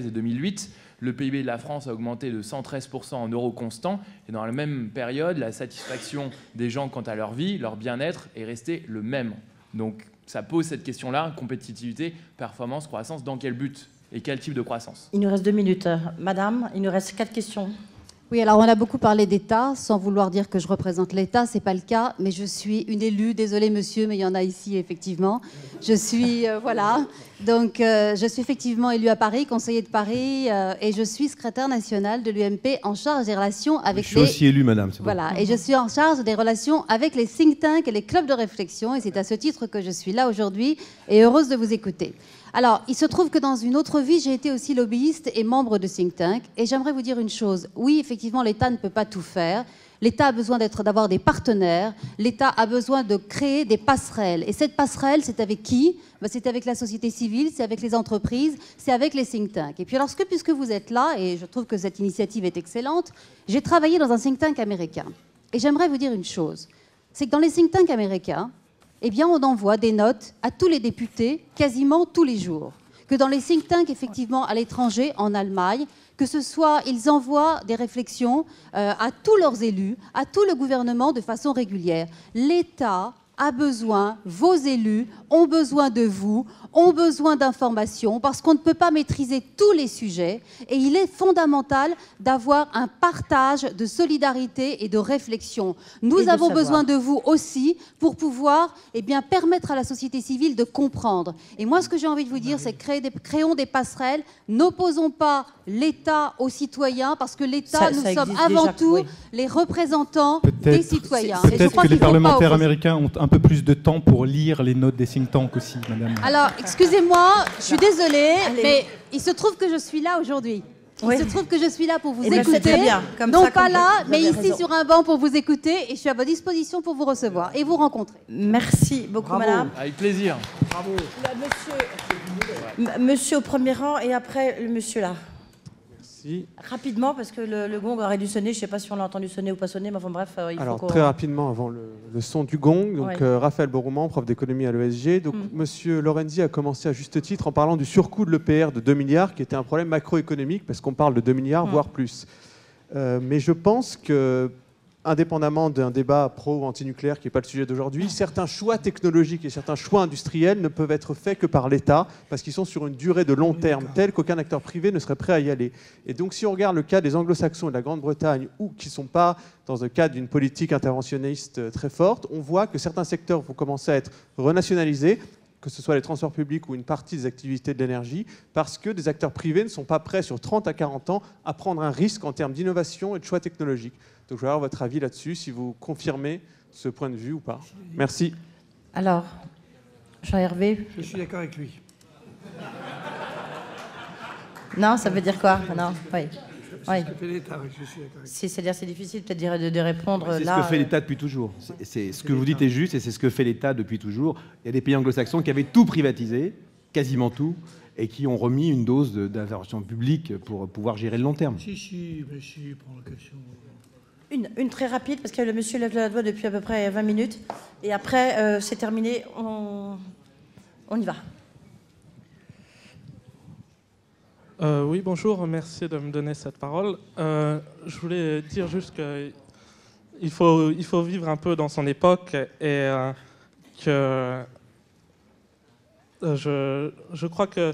et 2008, le PIB de la France a augmenté de 113% en euros constants. Et dans la même période, la satisfaction des gens quant à leur vie, leur bien-être, est restée le même. Donc, ça pose cette question-là, compétitivité, performance, croissance, dans quel but et quel type de croissance? Il nous reste 2 minutes. Madame, il nous reste 4 questions. Oui, alors on a beaucoup parlé d'État, sans vouloir dire que je représente l'État, c'est pas le cas, mais je suis une élue, désolé monsieur, mais il y en a ici effectivement. Je suis, voilà, donc je suis effectivement élue à Paris, conseillère de Paris, et je suis secrétaire nationale de l'UMP en charge des relations avec les... Je suis aussi élue, madame, c'est bon. Voilà, et je suis en charge des relations avec les think tanks et les clubs de réflexion, et c'est à ce titre que je suis là aujourd'hui, et heureuse de vous écouter. Alors, il se trouve que dans une autre vie, j'ai été aussi lobbyiste et membre de think tank. Et j'aimerais vous dire une chose. Oui, effectivement, l'État ne peut pas tout faire. L'État a besoin d'avoir des partenaires. L'État a besoin de créer des passerelles. Et cette passerelle, c'est avec qui? C'est avec la société civile, c'est avec les entreprises, c'est avec les think tanks. Et puis alors, puisque vous êtes là, et je trouve que cette initiative est excellente, j'ai travaillé dans un think tank américain. Et j'aimerais vous dire une chose. C'est que dans les think tanks américains, eh bien, on envoie des notes à tous les députés quasiment tous les jours. Que dans les think tanks, effectivement, à l'étranger, en Allemagne, que ce soit, ils envoient des réflexions à tous leurs élus, à tout le gouvernement de façon régulière. L'État a besoin, vos élus ont besoin de vous, ont besoin d'informations, parce qu'on ne peut pas maîtriser tous les sujets, et il est fondamental d'avoir un partage de solidarité et de réflexion. Nous avons besoin de vous aussi pour pouvoir permettre à la société civile de comprendre. Et moi, ce que j'ai envie de vous dire, c'est créons des passerelles, n'opposons pas l'État aux citoyens, parce que l'État, nous sommes avant tout les représentants des citoyens. Peut-être que les parlementaires américains ont un peu plus de temps pour lire les notes des think tanks aussi, madame. Alors, excusez-moi, je suis désolée, mais il se trouve que je suis là aujourd'hui. Il se trouve que je suis là pour vous écouter. Très bien. Non pas là, mais ici sur un banc pour vous écouter, et je suis à votre disposition pour vous recevoir et vous rencontrer. Merci beaucoup, madame. Avec plaisir. Bravo. Monsieur au premier rang, et après le monsieur là. Merci. Rapidement, parce que le gong aurait dû sonner. Je ne sais pas si on l'a entendu sonner ou pas sonner, mais enfin bref, il faut Alors, très rapidement, avant le son du gong, donc Raphaël Borouman, prof d'économie à l'ESG. Donc, monsieur Lorenzi a commencé à juste titre en parlant du surcoût de l'EPR de 2 milliards, qui était un problème macroéconomique, parce qu'on parle de 2 milliards, voire plus. Mais je pense que, indépendamment d'un débat pro ou anti-nucléaire, qui n'est pas le sujet d'aujourd'hui, certains choix technologiques et certains choix industriels ne peuvent être faits que par l'État, parce qu'ils sont sur une durée de long terme, telle qu'aucun acteur privé ne serait prêt à y aller. Et donc, si on regarde le cas des Anglo-Saxons et de la Grande-Bretagne, ou qui ne sont pas dans le cadre d'une politique interventionniste très forte, on voit que certains secteurs vont commencer à être renationalisés, que ce soit les transports publics ou une partie des activités de l'énergie, parce que des acteurs privés ne sont pas prêts sur 30 à 40 ans à prendre un risque en termes d'innovation et de choix technologiques. Donc je vais avoir votre avis là-dessus, si vous confirmez ce point de vue ou pas. Merci. Alors, Jean-Hervé. Je suis d'accord avec lui. Non, ça veut dire quoi? Non, oui. C'est ce que fait l'État, je suis d'accord avec lui. C'est-à-dire, c'est difficile peut-être de répondre là. C'est ce que fait l'État depuis toujours. C'est ce que vous dites est juste, et c'est ce que fait l'État depuis toujours. Il y a des pays anglo-saxons qui avaient tout privatisé, quasiment tout, et qui ont remis une dose d'intervention publique pour pouvoir gérer le long terme. Si, prends l'occasion. Une très rapide, parce que le monsieur lève la doigt depuis à peu près 20 minutes. Et après, c'est terminé. On y va. Oui, bonjour. Merci de me donner cette parole. Je voulais dire juste qu'il faut vivre un peu dans son époque et que je crois que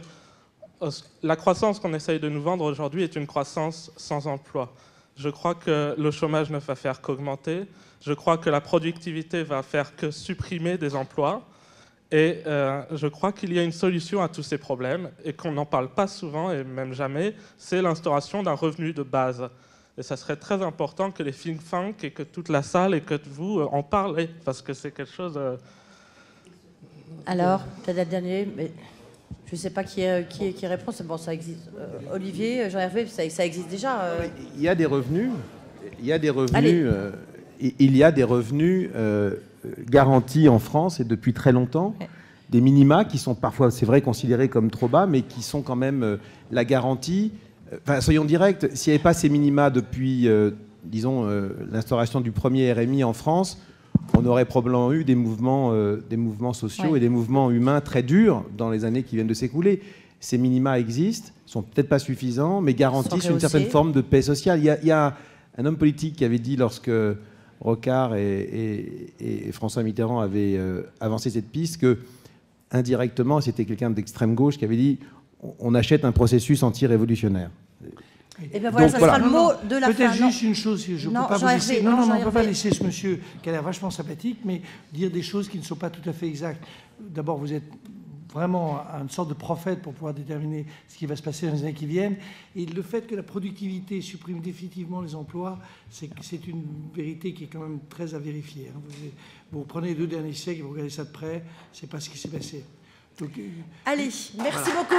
la croissance qu'on essaye de nous vendre aujourd'hui est une croissance sans emploi. Je crois que le chômage ne va faire qu'augmenter. Je crois que la productivité va faire que supprimer des emplois. Et je crois qu'il y a une solution à tous ces problèmes et qu'on n'en parle pas souvent et même jamais, c'est l'instauration d'un revenu de base. Et ça serait très important que les think tanks et que toute la salle et que vous en parlez, parce que c'est quelque chose... Alors, peut-être la dernière, mais je ne sais pas qui répond. Bon, ça existe. Olivier, Jean-Hervé, ça existe déjà. Il y a des revenus. Il y a des revenus. Il y a des revenus garantis en France et depuis très longtemps. Des minima qui sont parfois, c'est vrai, considérés comme trop bas, mais qui sont quand même la garantie. Enfin, soyons directs, s'il n'y avait pas ces minima depuis, disons, l'instauration du premier RMI en France, on aurait probablement eu des mouvements sociaux et des mouvements humains très durs dans les années qui viennent de s'écouler. Ces minima existent, ne sont peut-être pas suffisants, mais garantissent une certaine forme de paix sociale. Il y a un homme politique qui avait dit, lorsque Rocard et François Mitterrand avaient avancé cette piste, que indirectement, c'était quelqu'un d'extrême gauche qui avait dit on achète un processus anti-révolutionnaire. Et bien voilà, ça sera le mot de la fin. Peut-être juste une chose, je ne peux pas vous laisser. Non, on ne peut pas laisser ce monsieur qui a l'air vachement sympathique, mais dire des choses qui ne sont pas tout à fait exactes. D'abord, vous êtes vraiment une sorte de prophète pour pouvoir déterminer ce qui va se passer dans les années qui viennent. Et le fait que la productivité supprime définitivement les emplois, c'est une vérité qui est quand même très à vérifier. Vous prenez les 2 derniers siècles et vous regardez ça de près, c'est pas ce qui s'est passé. Donc, allez, merci beaucoup.